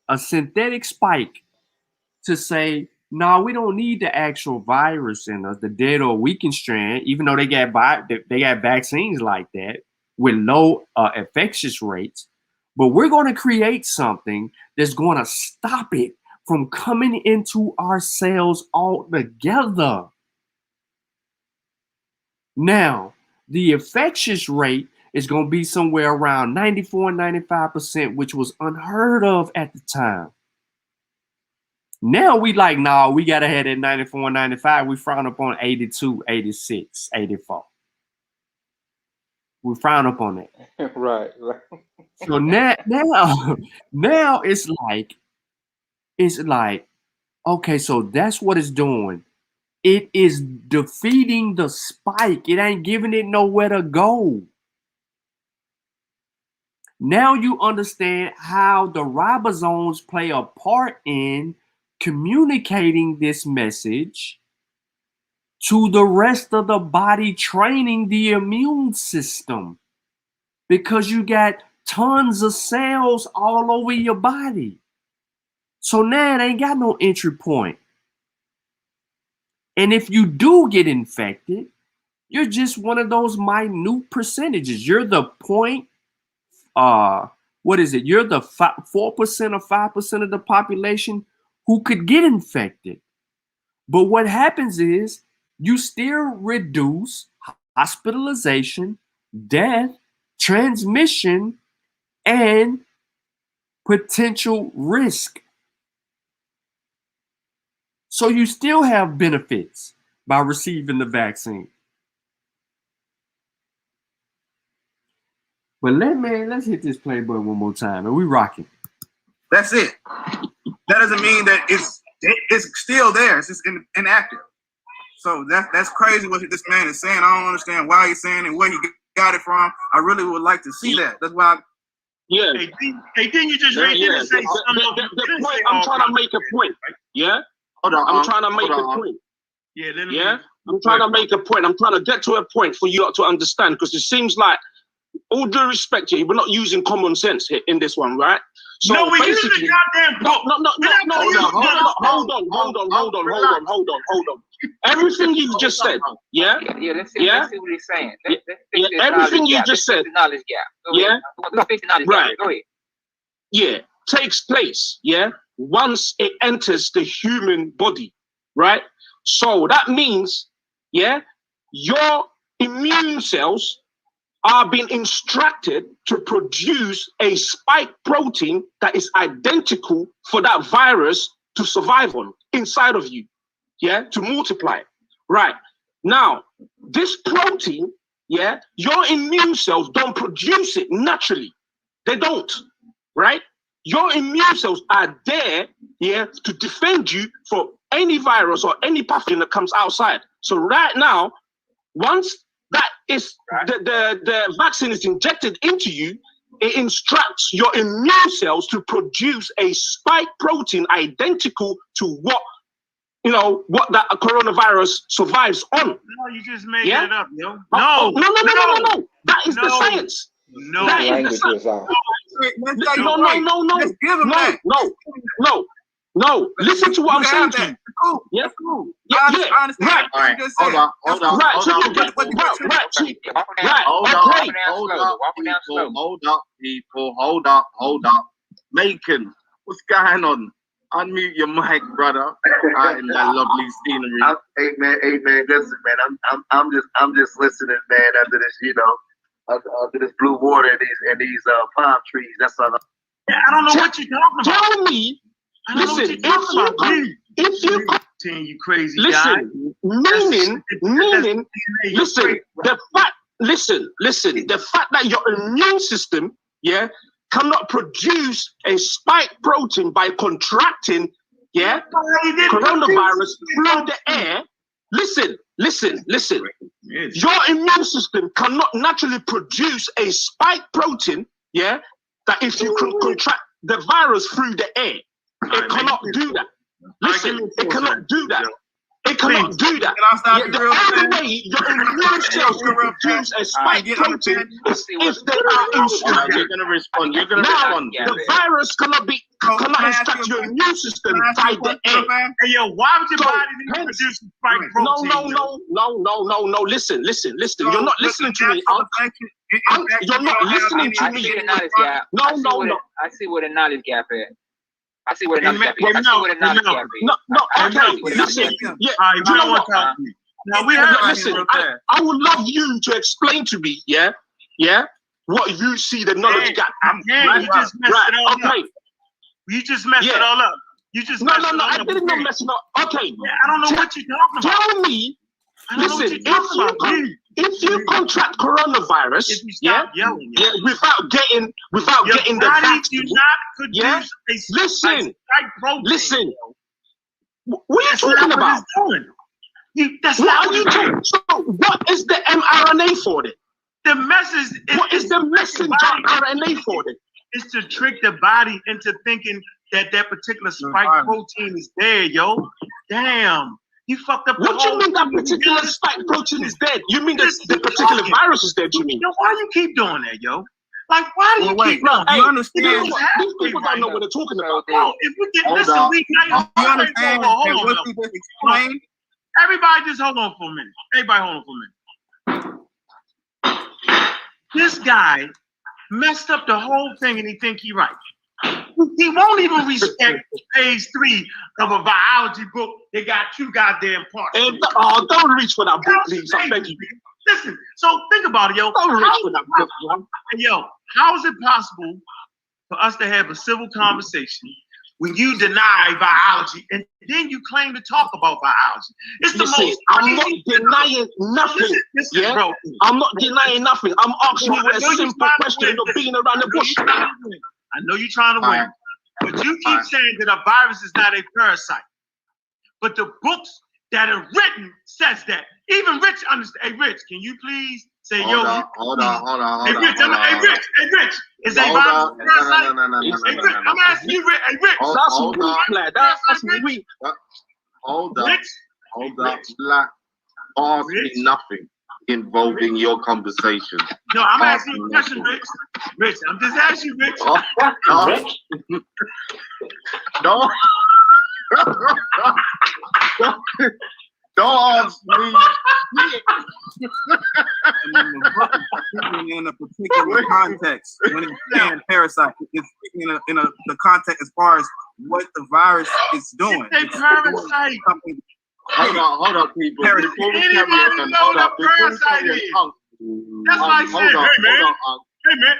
[SPEAKER 1] a synthetic spike, to say, no, we don't need the actual virus in us, the dead or weakened strand, even though they got vaccines like that with low infectious rates. But we're going to create something that's going to stop it from coming into our cells altogether. Now, the infectious rate is going to be somewhere around 94, 95%, which was unheard of at the time. Now we like, nah, we got to have that 94, 95. We frown upon 82, 86, 84. We frown upon that.
[SPEAKER 2] Right.
[SPEAKER 1] So now it's like, okay, so that's what it's doing. It is defeating the spike. It ain't giving it nowhere to go. Now you understand how the ribosomes play a part in communicating this message to the rest of the body, training the immune system, because you got tons of cells all over your body. So now it ain't got no entry point. And if you do get infected, you're just one of those minute percentages. You're the point, what is it? You're the 4% or 5% of the population who could get infected. But what happens is you still reduce hospitalization, death, transmission, and potential risk. So you still have benefits by receiving the vaccine. But let's hit this play button one more time, and we rocking.
[SPEAKER 14] That's it. That doesn't mean that it's still there. It's just inactive. So that's crazy what this man is saying. I don't understand why he's saying and where he got it from. I really would like to see that. That's why.
[SPEAKER 13] Yeah.
[SPEAKER 7] Hey, didn't you just read this and say
[SPEAKER 13] the point, I'm trying to make a point. Yeah. Hold on. I'm trying to make a point.
[SPEAKER 7] Yeah.
[SPEAKER 13] I'm trying to make a point. I'm trying to get to a point for you to understand, because it seems like, all due respect to you, we're not using common sense here in this one, right? So
[SPEAKER 7] no, we use the goddamn book.
[SPEAKER 13] Hold on. Everything you just said, yeah?
[SPEAKER 12] Let's see what he's saying.
[SPEAKER 13] Everything you just said,
[SPEAKER 12] knowledge gap.
[SPEAKER 13] Yeah?
[SPEAKER 12] Right. Go ahead.
[SPEAKER 13] Yeah, takes place, yeah? Once it enters the human body, right? So that means, yeah, your immune cells are being instructed to produce a spike protein that is identical for that virus to survive on inside of you, yeah, to multiply. Right. Now, this protein, yeah, your immune cells don't produce it naturally. They don't, right? Your immune cells are there, yeah, to defend you for any virus or any pathogen that comes outside. So right now, once that is the vaccine is injected into you, it instructs your immune cells to produce a spike protein identical to what that coronavirus survives on.
[SPEAKER 7] No, you just made it up, yo.
[SPEAKER 13] No. That is the science.
[SPEAKER 7] No.
[SPEAKER 13] That is the science. No. Listen to what I'm saying to you.
[SPEAKER 14] Cool.
[SPEAKER 13] Yeah.
[SPEAKER 14] Cool. I understand.
[SPEAKER 13] Right.
[SPEAKER 3] Hold on.
[SPEAKER 13] Hold
[SPEAKER 3] up. Macon, what's going on? Unmute your mic, brother. Out in that lovely scenery.
[SPEAKER 18] Hey man, listen, man. I'm just listening, man. Under this, under this blue water and these palm trees. That's all.
[SPEAKER 7] I don't know what you're talking about.
[SPEAKER 13] Tell me. Listen, if you
[SPEAKER 7] you crazy
[SPEAKER 13] listen,
[SPEAKER 7] guy.
[SPEAKER 13] meaning, listen, the fact that your immune system, yeah, cannot produce a spike protein by contracting, yeah, coronavirus through the air. Listen. Your immune system cannot naturally produce a spike protein, yeah, that if you can contract the virus through the air, it cannot do that. Listen, it cannot do that. It cannot do that. The only way your immune cells can produce a spike protein is if they are infected.
[SPEAKER 3] You're gonna respond.
[SPEAKER 13] Now, the virus cannot infect your immune system by the air.
[SPEAKER 7] Hey, yo, why would your body produce spike protein?
[SPEAKER 13] No. Listen. You're not listening to me. You're not listening to me. No.
[SPEAKER 12] I see where the knowledge gap is. I see where the knowledge gap is.
[SPEAKER 13] Listen. I would love you to explain to me, yeah, what you see the knowledge gap.
[SPEAKER 7] You just messed it all up. You just messed it all up. You just
[SPEAKER 13] no, I didn't know messing up. Okay.
[SPEAKER 7] I don't know what you're talking about.
[SPEAKER 13] Tell me. Listen, if you contract coronavirus, without getting the vaccine, listen. What are you talking about? So what is the mRNA for then?
[SPEAKER 7] The message.
[SPEAKER 13] What is the messenger RNA for then?
[SPEAKER 7] It's to trick the body into thinking that particular spike protein is there, yo. Damn. You fucked up.
[SPEAKER 13] What do you mean that particular spike protein is dead? You mean the particular virus is dead? You mean?
[SPEAKER 7] Yo, why you keep doing that, yo? Like, why do you keep doing?
[SPEAKER 13] You understand? These people don't know what they're talking about.
[SPEAKER 7] Bro, if we get listen, we got you understand. Hold on. Everybody, just hold on for a minute. Everybody, hold on for a minute. This guy messed up the whole thing, and he think he right. He won't even respect page 3 of a biology book. They got 2 goddamn parts.
[SPEAKER 13] Don't reach for that book, please. I beg you.
[SPEAKER 7] Listen, so think about it, yo.
[SPEAKER 13] Don't reach for that book, John.
[SPEAKER 7] Yo, how is it possible for us to have a civil conversation when you deny biology and then you claim to talk about biology? It's the most.
[SPEAKER 13] I'm not denying nothing.
[SPEAKER 7] Listen, bro.
[SPEAKER 13] I'm not denying nothing. I'm asking you a simple question of being around the bush.
[SPEAKER 7] I know you're trying to win, but you keep saying that a virus is not a parasite. But the books that are written says that. Even Rich understands. Hey, Rich, can you please say,
[SPEAKER 3] Hold on.
[SPEAKER 7] Hey, Rich, is a virus a parasite? Hey, Rich, I'm asking you, Rich. Hey, Rich.
[SPEAKER 3] Hold on. Black. Ask me nothing involving your conversation.
[SPEAKER 7] No, I'm asking you a question, Rich. Rich, I'm just asking you, Rich.
[SPEAKER 3] No. Don't ask me.
[SPEAKER 14] In a particular context, when it's saying parasite, it's speaking in the context as far as what the virus is doing.
[SPEAKER 7] It's a parasite.
[SPEAKER 3] Hold on, people. Before we carry on,
[SPEAKER 7] that's why I said,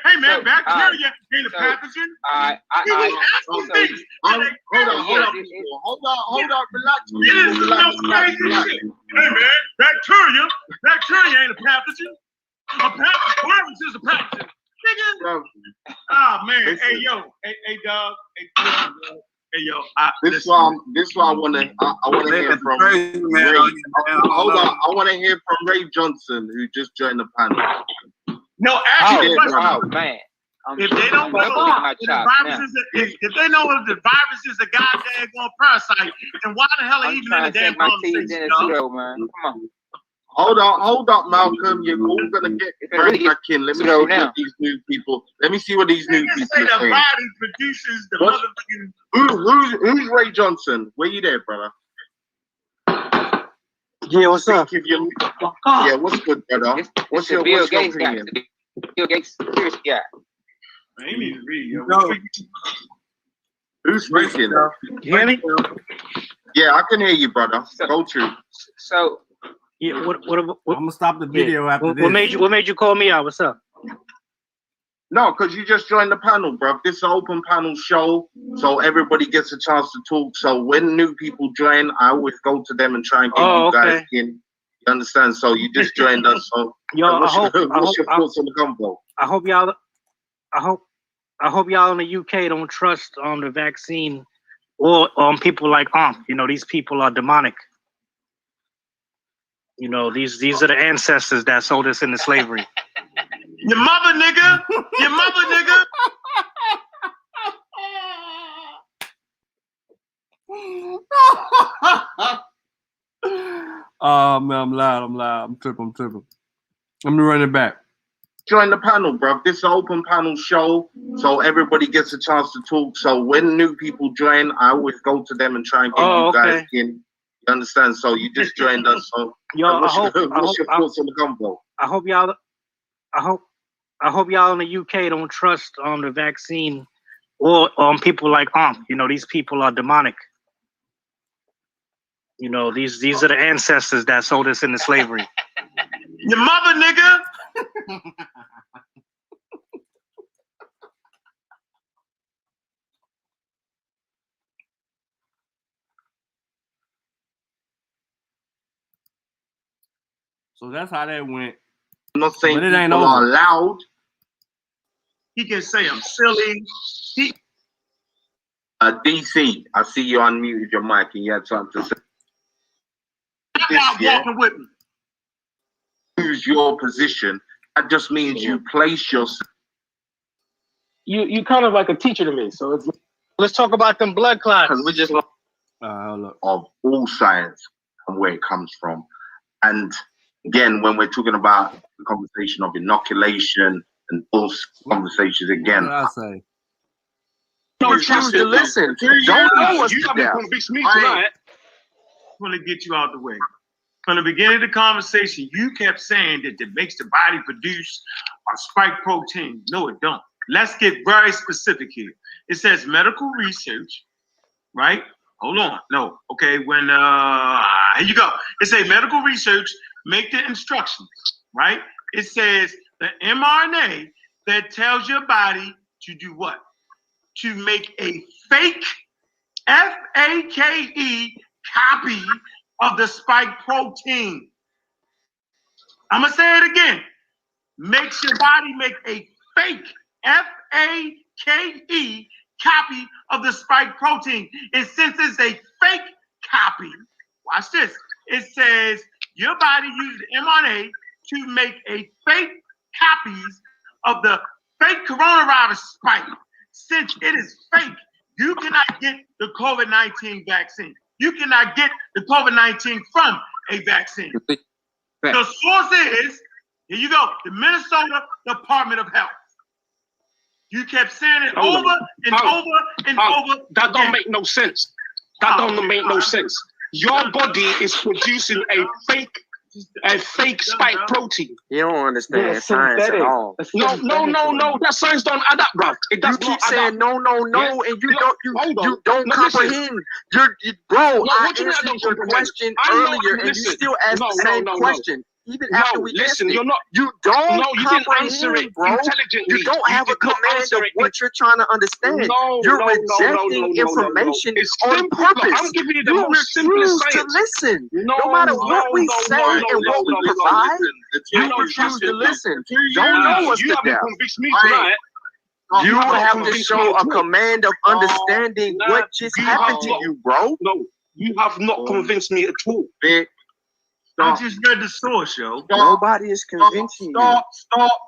[SPEAKER 7] hey man, bacteria ain't a pathogen. Hold on, relax. Hey man, bacteria ain't a pathogen. A virus is a pathogen. Nigga. Oh man, hey yo, hey dog, hey yo.
[SPEAKER 3] This is why I wanna hear from Ray. Hold on, I wanna hear from Ray Johnson, who just joined the panel.
[SPEAKER 7] No, actually,
[SPEAKER 12] man.
[SPEAKER 7] If they don't know if they know if the virus is a goddamn parasite, then why the hell are you even in the damn conversation?
[SPEAKER 12] Come on.
[SPEAKER 3] Hold up, Malcolm. You're all gonna get right back in. Let me see what these new people. Let me see what these new people
[SPEAKER 7] say. The body produces the motherfucking.
[SPEAKER 3] Who's Ray Johnson? Where you there, brother?
[SPEAKER 5] Yeah, what's up?
[SPEAKER 3] Yeah, what's good, brother? What's your opinion?
[SPEAKER 12] Bill Gates, serious guy.
[SPEAKER 7] You need to read, yo.
[SPEAKER 3] Who's speaking?
[SPEAKER 5] You hear me?
[SPEAKER 3] Yeah, I can hear you, brother. Go to.
[SPEAKER 12] So.
[SPEAKER 5] Yeah, what
[SPEAKER 1] I'm gonna stop the video after this.
[SPEAKER 5] What made you call me out? What's up?
[SPEAKER 3] No, because you just joined the panel, bro. This is an open panel show, so everybody gets a chance to talk. So when new people join, I always go to them and try and get you guys in. You understand? So you just joined us. So what's your thoughts on the convo?
[SPEAKER 4] I hope y'all in the UK don't trust the vaccine or people like you know, these people are demonic. You know, these are the ancestors that sold us into slavery.
[SPEAKER 7] Your mother, nigga. Your mother, nigga.
[SPEAKER 1] Oh man, I'm loud. I'm tripping. Let me run it back.
[SPEAKER 3] Join the panel, bro. This is an open panel show, so everybody gets a chance to talk. So when new people join, I always go to them and try and get you guys in. You understand? So you just joined us. So what's your thoughts on the convo?
[SPEAKER 4] I hope y'all in the UK don't trust the vaccine or people like you know, these people are demonic. You know, these are the ancestors that sold us into slavery.
[SPEAKER 7] Your mother, nigga.
[SPEAKER 1] So that's how that went.
[SPEAKER 3] I'm not saying
[SPEAKER 1] but it ain't
[SPEAKER 3] people
[SPEAKER 1] over.
[SPEAKER 3] are loud.
[SPEAKER 7] He can say I'm silly.
[SPEAKER 3] DC, I see you unmuted your mic and you had something to say.
[SPEAKER 7] Walking with me.
[SPEAKER 3] Use your position. That just means you place yourself.
[SPEAKER 5] You kind of like a teacher to me. So it's
[SPEAKER 4] let's talk about them blood clots.
[SPEAKER 3] Because we just of all science and where it comes from. And again, when we're talking about the conversation of inoculation and those conversations again.
[SPEAKER 1] What did I say?
[SPEAKER 3] You choose to listen. Don't know what's
[SPEAKER 7] You
[SPEAKER 3] there.
[SPEAKER 7] convinced me tonight. I'm going to get you out the way. From the beginning of the conversation, you kept saying that it makes the body produce a spike protein. No, it don't. Let's get very specific here. It says medical research, right? Hold on. No. Okay. When here you go. It says medical research make the instructions, right? It says the mRNA that tells your body to do what? To make a fake FAKE copy of the spike protein. I'm gonna say it again. Makes your body make a fake FAKE copy of the spike protein. And since it's a fake copy, watch this. It says your body uses mRNA to make a fake copies of the fake coronavirus spike. Since it is fake, you cannot get the COVID-19 vaccine. You cannot get the COVID-19 from a vaccine. The source is, here you go, the Minnesota Department of Health. You kept saying it over and over.
[SPEAKER 13] That don't make no sense. That don't make no sense. Your body is producing a fake spike protein.
[SPEAKER 6] You don't understand science at all.
[SPEAKER 13] No. That science don't add up, bro. It does
[SPEAKER 6] you keep saying no, and you don't comprehend. Bro, I answered your question earlier, and you still ask the same question. Even after we
[SPEAKER 13] listen,
[SPEAKER 6] you don't comprehend, bro. You don't have a command of what you're trying to understand. You're rejecting information on purpose.
[SPEAKER 13] I'm giving you the
[SPEAKER 6] You
[SPEAKER 13] most simplest
[SPEAKER 6] refuse to
[SPEAKER 13] science.
[SPEAKER 6] listen. No matter what we say and what we provide, you refuse to listen. Don't know what's the depth. You have to show a command of understanding what just happened to you, bro.
[SPEAKER 13] No, you have not convinced me at all.
[SPEAKER 7] I just read the source, yo.
[SPEAKER 6] Nobody is convincing you.
[SPEAKER 3] Stop.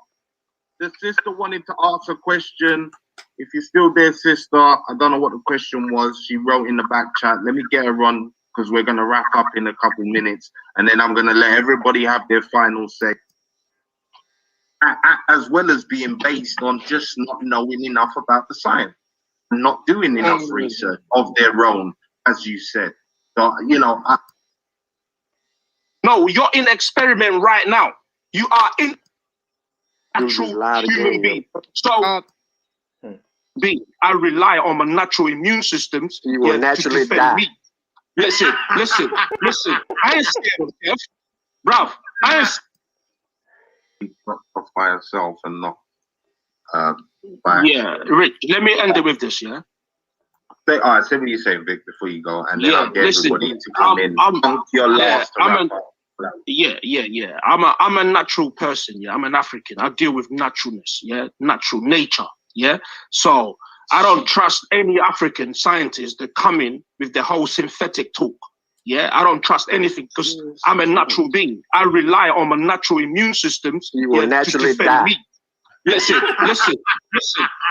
[SPEAKER 3] The sister wanted to ask a question. If you're still there, sister, I don't know what the question was. She wrote in the back chat. Let me get her on because we're going to wrap up in a couple minutes. And then I'm going to let everybody have their final say. As well as being based on just not knowing enough about the science. Not doing enough research of their own, as you said. So, you know,
[SPEAKER 13] no, you're in experiment right now. You are in natural human being. So, I rely on my natural immune systems
[SPEAKER 6] you will naturally
[SPEAKER 13] to defend
[SPEAKER 6] die.
[SPEAKER 13] me. Listen. I ain't scared of death, bruv. I ain't
[SPEAKER 3] by herself and not
[SPEAKER 13] Yeah, Rich, let me end it with this, yeah?
[SPEAKER 3] Say what you're saying, Vic, before you go, and then I'll get everybody to come in. Your last
[SPEAKER 13] I'm a natural person, yeah. I'm an African. I deal with naturalness, yeah, natural nature, yeah. So I don't trust any African scientists that come in with the whole synthetic talk. Yeah, I don't trust anything because I'm a natural being. I rely on my natural immune system
[SPEAKER 8] you will naturally
[SPEAKER 13] to defend
[SPEAKER 8] die.
[SPEAKER 13] me. Listen.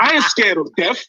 [SPEAKER 13] I ain't scared of death,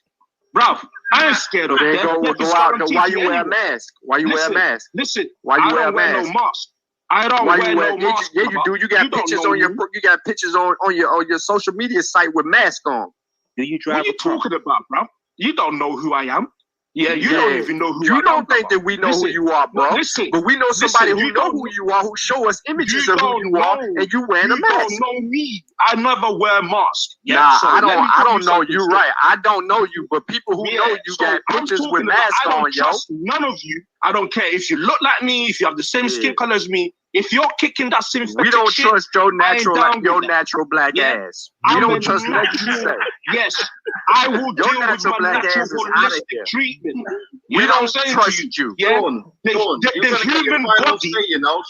[SPEAKER 13] bruv. I ain't scared of death.
[SPEAKER 8] Go out. Why you wear a mask? Why you wear a mask?
[SPEAKER 13] Listen.
[SPEAKER 8] Why you wear a
[SPEAKER 13] wear
[SPEAKER 8] mask?
[SPEAKER 13] no mask. I don't wear no mask.
[SPEAKER 8] Yeah, you do. You got pictures on your. You got pictures on your social media site with mask on.
[SPEAKER 13] Do you drive? What are you talking about, bro? You don't know who I am. Yeah, you don't even know who I am.
[SPEAKER 8] You don't think that we know who you are, bro. But we know somebody who know who you are, who show us images of who you are, and you wearing a mask.
[SPEAKER 13] You don't know me. I never wear a mask.
[SPEAKER 8] Nah, I don't know you, right? I don't know you, but people who know you got pictures with masks on, yo.
[SPEAKER 13] None of you. I don't care if you look like me, if you have the same skin color as me. If you're kicking that synthetic
[SPEAKER 8] we don't
[SPEAKER 13] shit,
[SPEAKER 8] trust your natural black ass. We don't trust what you say.
[SPEAKER 13] Yes, I will deal with my natural holistic treatment.
[SPEAKER 8] We don't trust you.
[SPEAKER 13] Yeah, the human body.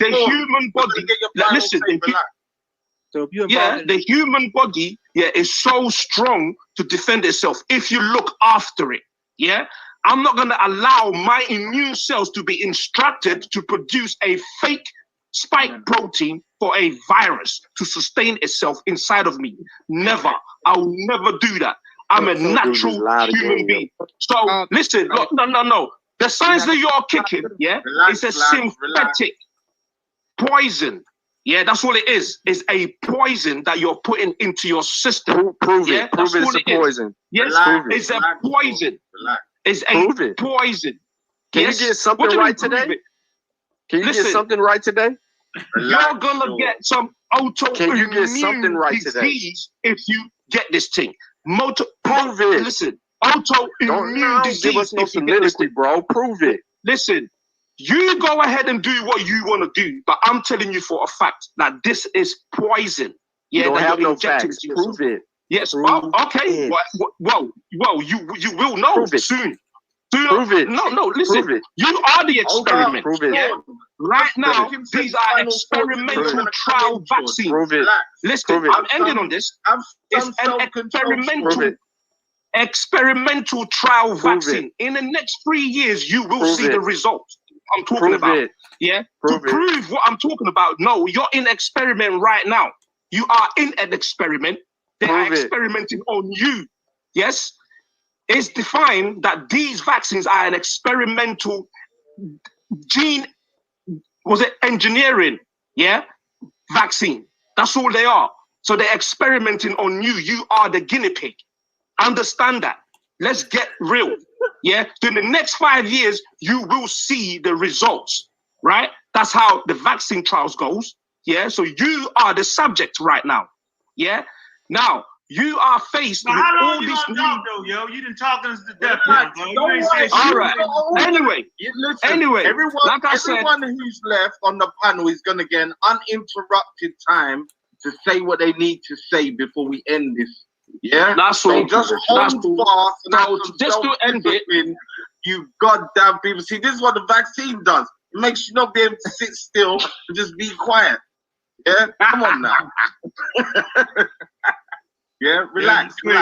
[SPEAKER 13] The human body. Listen, the human body, is so strong to defend itself if you look after it. Yeah, I'm not gonna allow my immune cells to be instructed to produce a fake spike protein for a virus to sustain itself inside of me. Never. I will never do that. I'm a natural human being. So listen, look, no. The science that you're kicking, is a synthetic poison. Yeah, that's all it is. It's a poison that you're putting into your system.
[SPEAKER 8] Prove it. Prove it's a poison.
[SPEAKER 13] Yes, it's a poison. It's a poison.
[SPEAKER 8] Can you get something right today? Can you get something right today?
[SPEAKER 13] You're gonna get some autoimmune disease if you get this thing.
[SPEAKER 8] Prove it.
[SPEAKER 13] Listen, autoimmune disease.
[SPEAKER 8] Give us no soliloquy, bro. Prove it.
[SPEAKER 13] Listen, you go ahead and do what you want to do, but I'm telling you for a fact that this is poison.
[SPEAKER 8] Yeah, you don't have no facts. Prove it.
[SPEAKER 13] Yes. Okay. Well, you will know soon.
[SPEAKER 8] Prove it.
[SPEAKER 13] No, listen.
[SPEAKER 8] Prove it.
[SPEAKER 13] You are the experiment.
[SPEAKER 8] Prove it.
[SPEAKER 13] Yeah. Right now, these are experimental trial vaccines.
[SPEAKER 8] Prove it.
[SPEAKER 13] Listen, I'm ending on this. It's an experimental trial vaccine. In the next 3 years, you will see the results I'm talking about. Yeah? To prove what I'm talking about, no, you're in experiment right now. You are in an experiment. They are experimenting on you. Yes? It's defined that these vaccines are an experimental engineering, vaccine. That's all they are. So they're experimenting on you. You are the guinea pig. Understand that. Let's get real. Yeah. So in the next 5 years, you will see the results, right? That's how the vaccine trials goes. Yeah. So you are the subject right now. Yeah. Now, you are faced with all these new...
[SPEAKER 7] Yo, you didn't talk us to death.
[SPEAKER 13] All right. Anyway,
[SPEAKER 3] everyone,
[SPEAKER 13] like I said,
[SPEAKER 3] everyone who's left on the panel is going to get an uninterrupted time to say what they need to say before we end this. Yeah,
[SPEAKER 13] that's
[SPEAKER 3] so
[SPEAKER 13] all.
[SPEAKER 3] just hold fast and
[SPEAKER 13] just to end it.
[SPEAKER 3] You goddamn people. See, this is what the vaccine does. It makes you not be able to sit still and just be quiet. Yeah, come on now. Yeah, relax. You're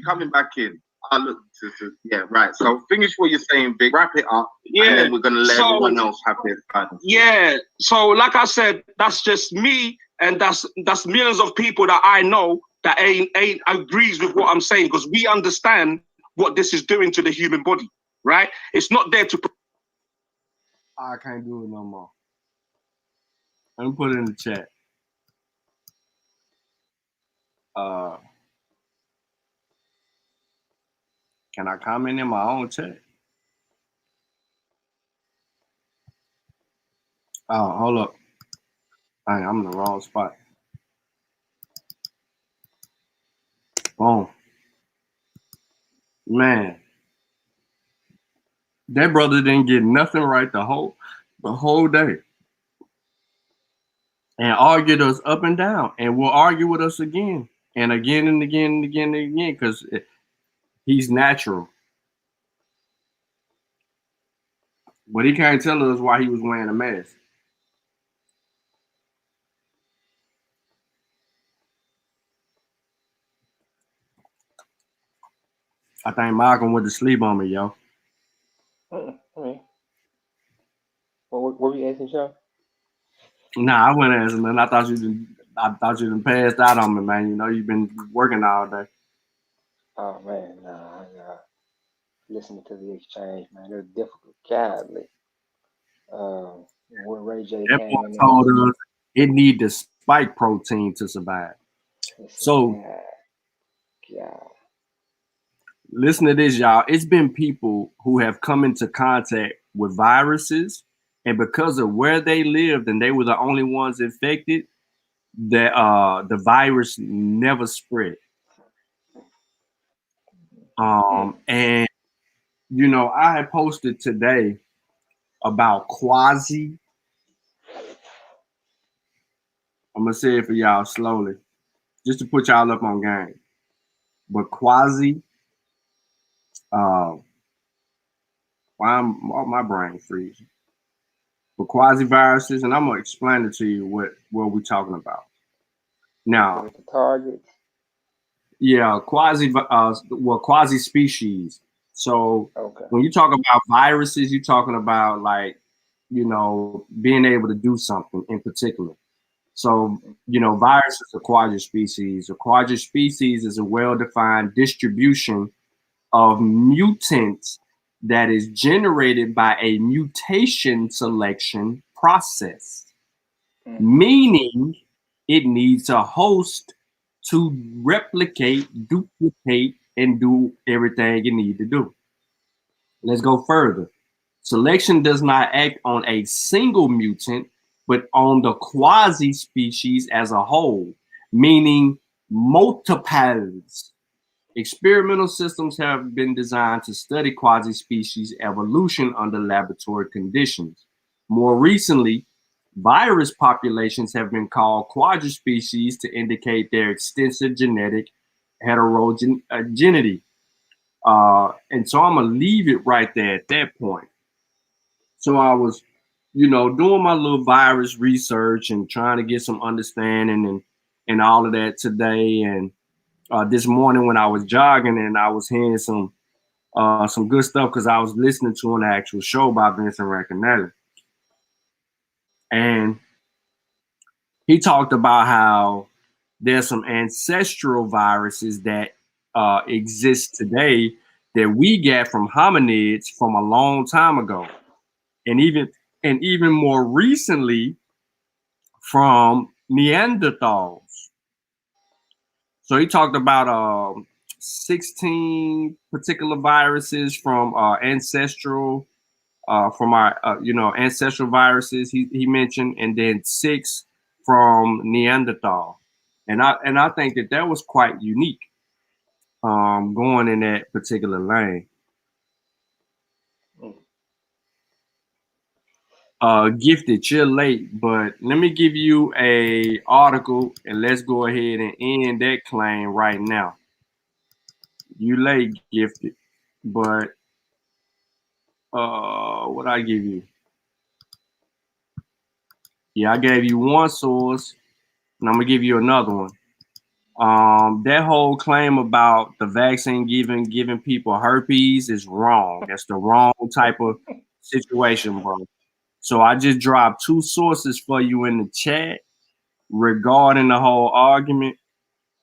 [SPEAKER 3] coming back in. Right. So finish what you're saying, Vic. Wrap it up.
[SPEAKER 13] Yeah.
[SPEAKER 3] And then we're gonna let everyone else have their fun.
[SPEAKER 13] Yeah. So like I said, that's just me, and that's millions of people that I know that ain't agrees with what I'm saying, because we understand what this is doing to the human body, right? It's not there to.
[SPEAKER 1] I can't do it no more. Let me put it in the chat. Can I comment in my own chat? Oh, hold up. I'm in the wrong spot. Boom. Man. That brother didn't get nothing right the whole day. And argued us up and down. And will argue with us again. and again and again and again and again because he's natural. But he can't tell us why he was wearing a mask. I think Malcolm went to sleep on me, yo.
[SPEAKER 5] All right. What were you asking, Shawn?
[SPEAKER 1] Nah, I wasn't asking nothing. I thought you done passed out on me, man. You know, you've been working all day.
[SPEAKER 5] Oh man, nah. Listening to the exchange, man, it was difficult. Godly. When Ray J
[SPEAKER 1] That
[SPEAKER 5] came in
[SPEAKER 1] boy
[SPEAKER 5] there,
[SPEAKER 1] told us it need the spike protein to survive. So
[SPEAKER 5] God.
[SPEAKER 1] listen to this, y'all. It's been people who have come into contact with viruses, and because of where they lived and they were the only ones infected, that the virus never spread. And you know, I had posted today about quasi. I'm gonna say it for y'all slowly, just to put y'all up on game. But quasi, why my brain freezing? But quasi viruses, and I'm gonna explain it to you what we're talking about. Now,
[SPEAKER 5] The targets.
[SPEAKER 1] yeah, quasi species. So
[SPEAKER 5] Okay.
[SPEAKER 1] when you talk about viruses, you're talking about like, you know, being able to do something in particular. So, you know, viruses are quasi species. A quasi species is a well-defined distribution of mutants that is generated by a mutation selection process, meaning it needs a host to replicate, duplicate, and do everything it needs to do. Let's go further. Selection does not act on a single mutant, but on the quasi species as a whole, meaning multiples. Experimental systems have been designed to study quasi-species evolution under laboratory conditions. More recently, virus populations have been called quadrispecies to indicate their extensive genetic heterogeneity. And so I'm going to leave it right there at that point. So I was, you know, doing my little virus research and trying to get some understanding and all of that today. And this morning when I was jogging and I was hearing some good stuff because I was listening to an actual show by Vincent Racanelli. And he talked about how there's some ancestral viruses that exist today that we get from hominids from a long time ago. And even more recently from Neanderthals. So he talked about 16 particular viruses from ancestral, from our ancestral viruses. He mentioned, and then 6 from Neanderthal, and I think that was quite unique, going in that particular lane. Gifted, you're late, but let me give you a article and let's go ahead and end that claim right now. You late, Gifted, but what I give you? Yeah, I gave you one source, and I'm gonna give you another one. That whole claim about the vaccine giving people herpes is wrong. That's the wrong type of situation, bro. So I just dropped 2 sources for you in the chat regarding the whole argument.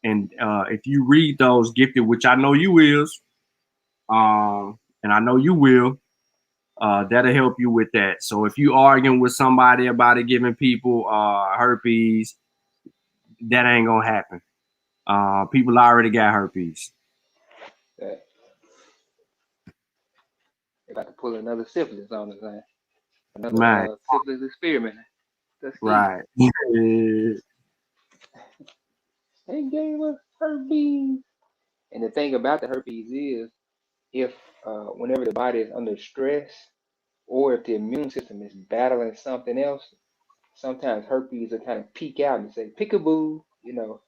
[SPEAKER 1] And if you read those, Gifted, which I know you is, and I know you will, that'll help you with that. So if you arguing with somebody about it giving people herpes, that ain't gonna happen. People already got herpes.
[SPEAKER 5] They're about to pull another syphilis on us, man. Another syphilis experiment. That's
[SPEAKER 1] right.
[SPEAKER 5] They gave us herpes. And the thing about the herpes is, if whenever the body is under stress, or if the immune system is battling something else, sometimes herpes will kind of peek out and say, "Peekaboo," you know.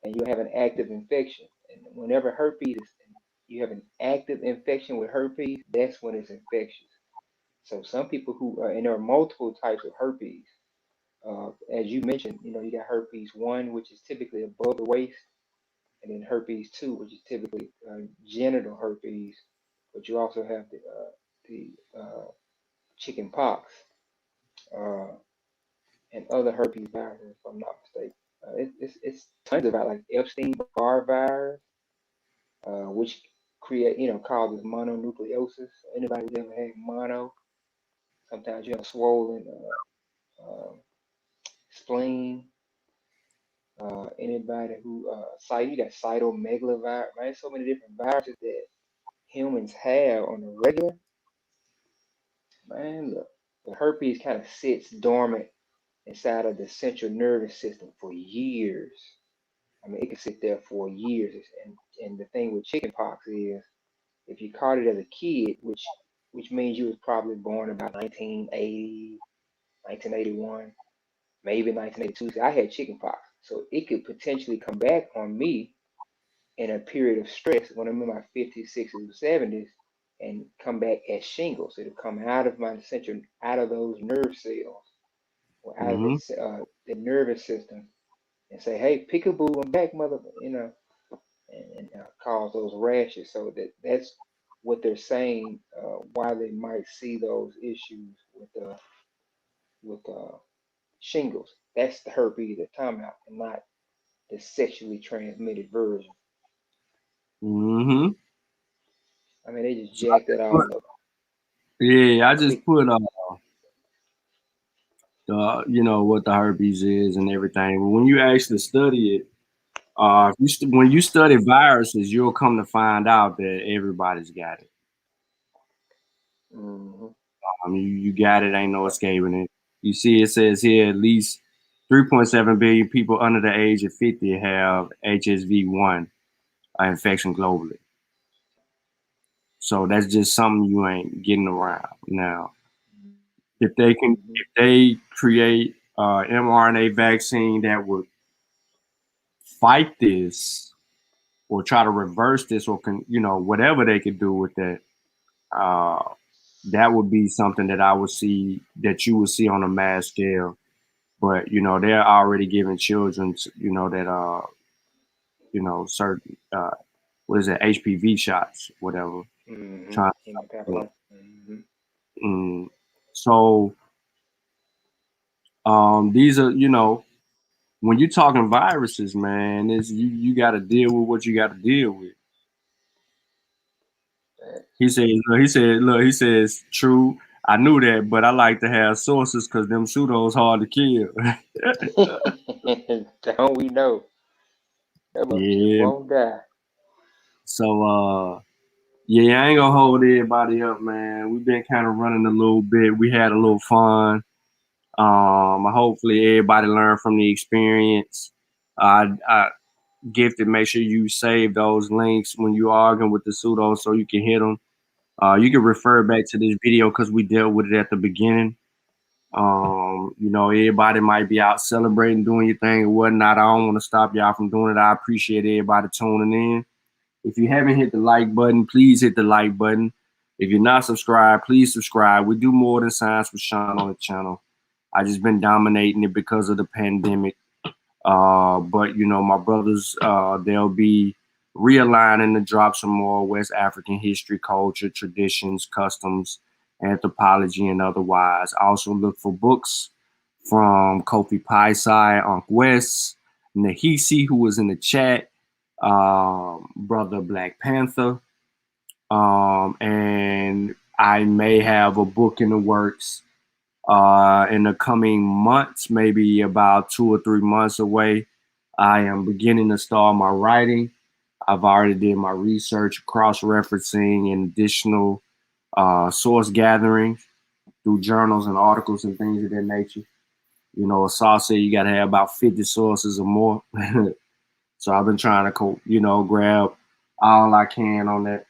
[SPEAKER 5] and you have an active infection. And whenever herpes is, you have an active infection with herpes, that's when it's infectious. So some people who and there are multiple types of herpes. As you mentioned, you got herpes 1, which is typically above the waist, and then herpes 2, which is typically genital herpes. But you also have the chicken pox and other herpes viruses, if I'm not mistaken. It's tons of it, like Epstein-Barr virus, which causes mononucleosis. Anybody who's ever had mono, sometimes you have swollen spleen. Anybody who you got cytomegalovirus, right? So many different viruses that humans have on the regular. Man, look, the herpes kind of sits dormant inside of the central nervous system for years. I mean, it can sit there for years. And the thing with chickenpox is, if you caught it as a kid, which means you was probably born about 1980, 1981, maybe 1982. So I had chickenpox, so it could potentially come back on me in a period of stress when I'm in my 50s, 60s, or 70s, and come back as shingles. It'll come out of my central, out of those nerve cells, or out of the nervous system, and say, "Hey, peekaboo, I'm back, mother," and cause those rashes. So that's what they're saying. Why they might see those issues with shingles. That's the herpes they're talking about, and not the sexually transmitted version.
[SPEAKER 1] Mm-hmm.
[SPEAKER 5] I mean, they just jacked it all up.
[SPEAKER 1] Yeah, I just put what the herpes is and everything. But when you actually study it, when you study viruses, you'll come to find out that everybody's got it.
[SPEAKER 5] Mm-hmm.
[SPEAKER 1] I mean, you got it, ain't no escaping it. You see, it says here at least 3.7 billion people under the age of 50 have HSV1 infection globally. So that's just something you ain't getting around now. If they create mRNA vaccine that would fight this or try to reverse this, or whatever they could do with that, that would be something that that you would see on a mass scale. But they're already giving children that certain what is it, HPV shots, whatever. So these are when you're talking viruses, man, you got to deal with what you got to deal with. He says, true. I knew that, but I like to have sources because them pseudos hard to kill.
[SPEAKER 5] Don't we know? That just won't die.
[SPEAKER 1] So, yeah, I ain't gonna hold everybody up, man. We've been kind of running a little bit. We had a little fun. Hopefully everybody learned from the experience. I Gifted, make sure you save those links when you arguing with the pseudo so you can hit them. You can refer back to this video because we dealt with it at the beginning. Everybody might be out celebrating, doing your thing or whatnot. I don't want to stop y'all from doing it. I appreciate everybody tuning in. If you haven't hit the like button, please hit the like button. If you're not subscribed, please subscribe. We do more than science with Shawn on the channel. I just been dominating it because of the pandemic. But my brothers, they'll be realigning to drop some more West African history, culture, traditions, customs, anthropology, and otherwise. I also look for books from Kofi Paisai, Unc West, Nahisi, who was in the chat, Brother Black Panther, and I may have a book in the works in the coming months, maybe about 2 or 3 months away. I am beginning to start my writing. I've already did my research, cross-referencing, and additional source gathering through journals and articles and things of that nature. Asal said you got to have about 50 sources or more. So I've been trying to, grab all I can on that.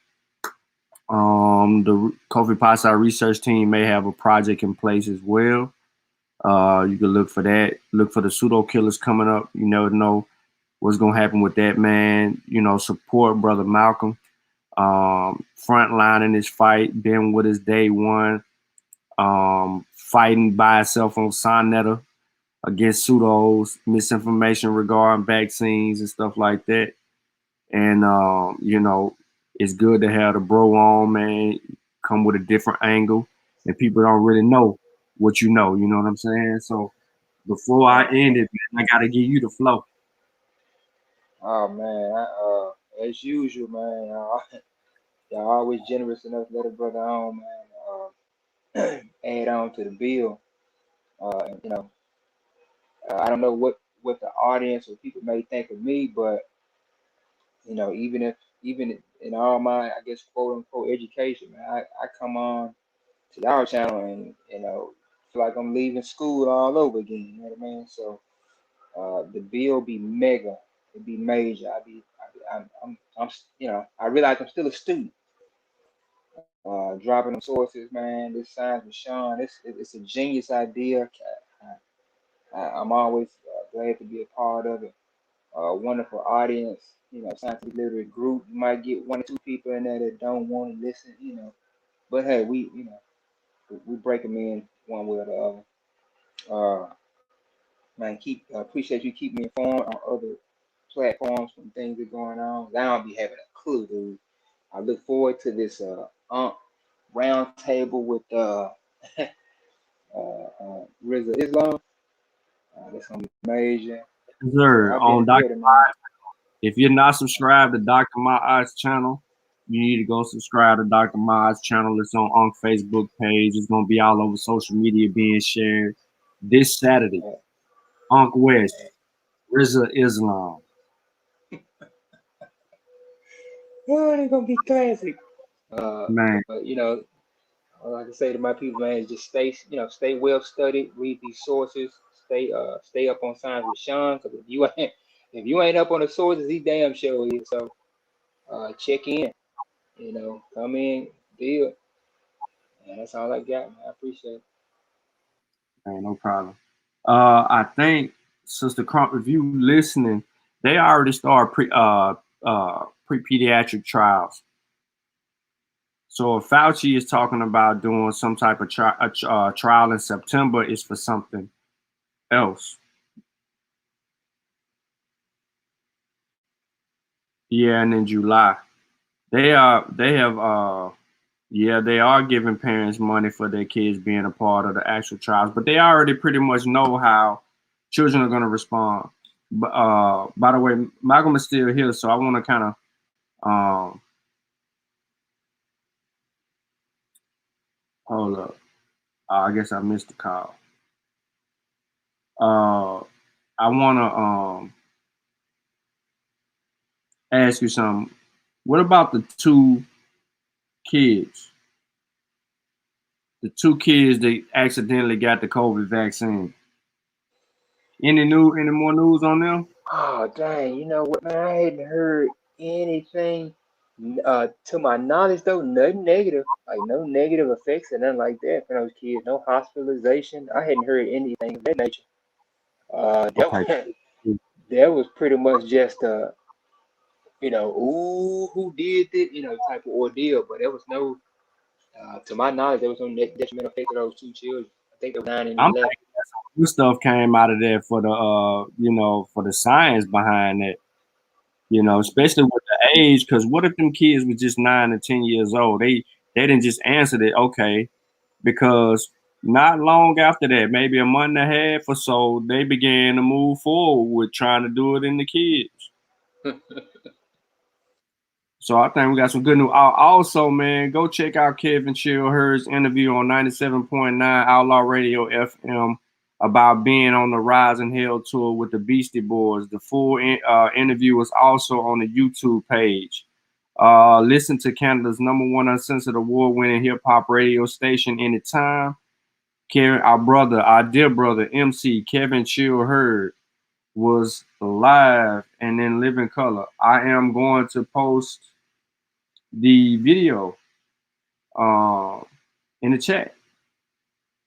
[SPEAKER 1] The Kofi Paisai research team may have a project in place as well. You can look for that. Look for the pseudo killers coming up. You never know what's gonna happen with that, man. You know, support Brother Malcolm. Frontline in this fight, been with us day one. Fighting by itself on Sonetta against pseudos, misinformation regarding vaccines and stuff like that. And you know, it's good to have the bro on, man. Come with a different angle, and people don't really know what you know. You know what I'm saying? So before I end it, man, I gotta give you the flow.
[SPEAKER 5] Oh man, as usual, man. Y'all always generous enough to let a brother on, man. Add on to the bill. You know, I don't know what the audience or people may think of me, but you know, even in all my, I guess, quote unquote education, man, I come on to y'all channel and you know, feel like I'm leaving school all over again. You know what I mean? So the bill be mega, it be major. I'm you know, I realize I'm still a student. Dropping them sources, man. This Science with Shawn, it's a genius idea. I'm always glad to be a part of it. Wonderful audience, you know, scientific literate group. You might get one or two people in there that don't want to listen, you know. But hey, you know, we break them in one way or the other. Man, appreciate you keeping me informed on other platforms when things are going on. I don't be having a clue, dude. I look forward to this round table with Rizza Islam. That's gonna be amazing.
[SPEAKER 1] Sir,
[SPEAKER 5] I've been
[SPEAKER 1] on Dr.
[SPEAKER 5] ready, man.
[SPEAKER 1] If you're not subscribed to Dr. My Eyes channel, you need to go subscribe to Dr. My Eyes channel. It's on Facebook page. It's gonna be all over social media being shared this Saturday. Unc West, Rizza Islam.
[SPEAKER 5] Oh, they're gonna be classic.
[SPEAKER 1] Man.
[SPEAKER 5] But you know, all I can say to my people, man, is just stay well studied, read these sources, stay up on Science with Shawn. Because if you ain't up on the sources, he damn sure is. So check in, you know, come in, deal. And that's all I got, man. I appreciate it.
[SPEAKER 1] Man, no problem. I think Sister Crump, if you listening, they already started pre-pediatric trials. So if Fauci is talking about doing some type of trial in September, it's for something else. Yeah, and in July, they are giving parents money for their kids being a part of the actual trials, but they already pretty much know how children are going to respond. But by the way, Malcolm is still here, so I want to kind of hold up. I guess I missed the call. I want to ask you something. What about the two kids? The two kids that accidentally got the COVID vaccine. Any more news on them?
[SPEAKER 5] Oh dang, you know what, man? I hadn't heard anything. To my knowledge, though, nothing negative, like no negative effects or nothing like that for those kids. No hospitalization. I hadn't heard anything of that nature. That was pretty much just you know, ooh, who did it, you know, type of ordeal. But there was no, to my knowledge, there was no detrimental effect to those two children. I think they were 9 and 11.
[SPEAKER 1] Thinking some good stuff came out of there for the for the science behind it. You know, especially with the age, because what if them kids were just 9 to 10 years old? They didn't just answer it, okay, because not long after that, maybe a month and a half or so, they began to move forward with trying to do it in the kids. So I think we got some good news. Also, man, go check out Kevin Chilhurst's interview on 97.9 Outlaw Radio FM about being on the Rise and Hell tour with the Beastie Boys. The full interview is also on the YouTube page. Listen to Canada's #1 uncensored award-winning hip-hop radio station anytime. Our dear brother, MC Kevin Chilhurst, was live and in living color. I am going to post the video in the chat.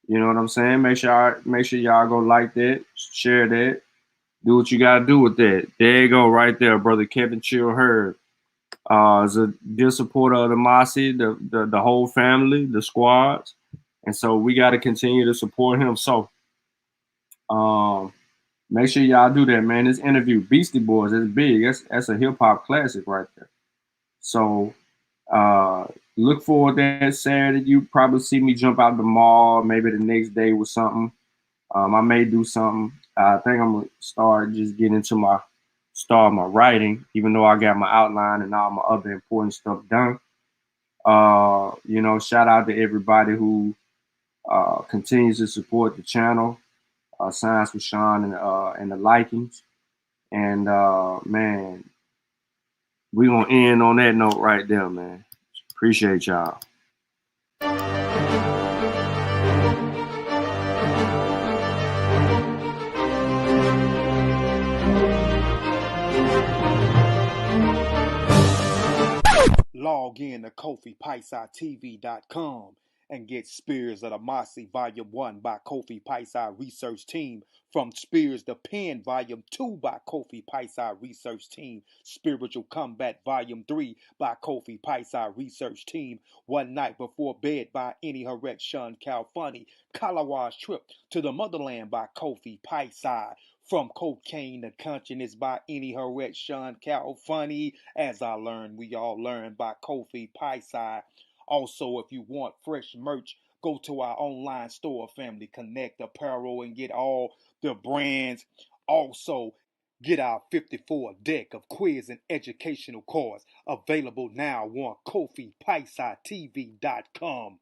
[SPEAKER 1] You know what I'm saying? Make sure y'all go like that, share that. Do what you gotta do with that. There you go, right there, brother Kevin Chill Herb. Is a dear supporter of the Mossy, the whole family, the squads. And so we got to continue to support him. So make sure y'all do that, man. This interview, Beastie Boys, is big. That's a hip hop classic right there. So look forward to that Saturday. You probably see me jump out the mall, maybe the next day with something. I may do something. I think I'm gonna start just getting into my writing, even though I got my outline and all my other important stuff done. You know, shout out to everybody who continues to support the channel, Science with Shawn and the likings. And man, we're gonna end on that note right there, man. Appreciate y'all.
[SPEAKER 2] Log in to KofiPaisaTV.com and get Spears of the Mossy Volume 1 by Kofi Paisa Research Team, from Spears the Pen Volume 2 by Kofi Paisa Research Team, Spiritual Combat Volume 3 by Kofi Paisa Research Team, One Night Before Bed by Any Herpes Shawn Calfunny, Kalawa's Trip to the Motherland by Kofi Paisa, From Cocaine to Consciousness by Any Herpes Shawn Calfunny, As I Learned, We All Learn by Kofi Paisa. Also, if you want fresh merch, go to our online store, Family Connect Apparel, and get all the brands. Also, get our 54 deck of quiz and educational cards available now on KofiPaisaTV.com.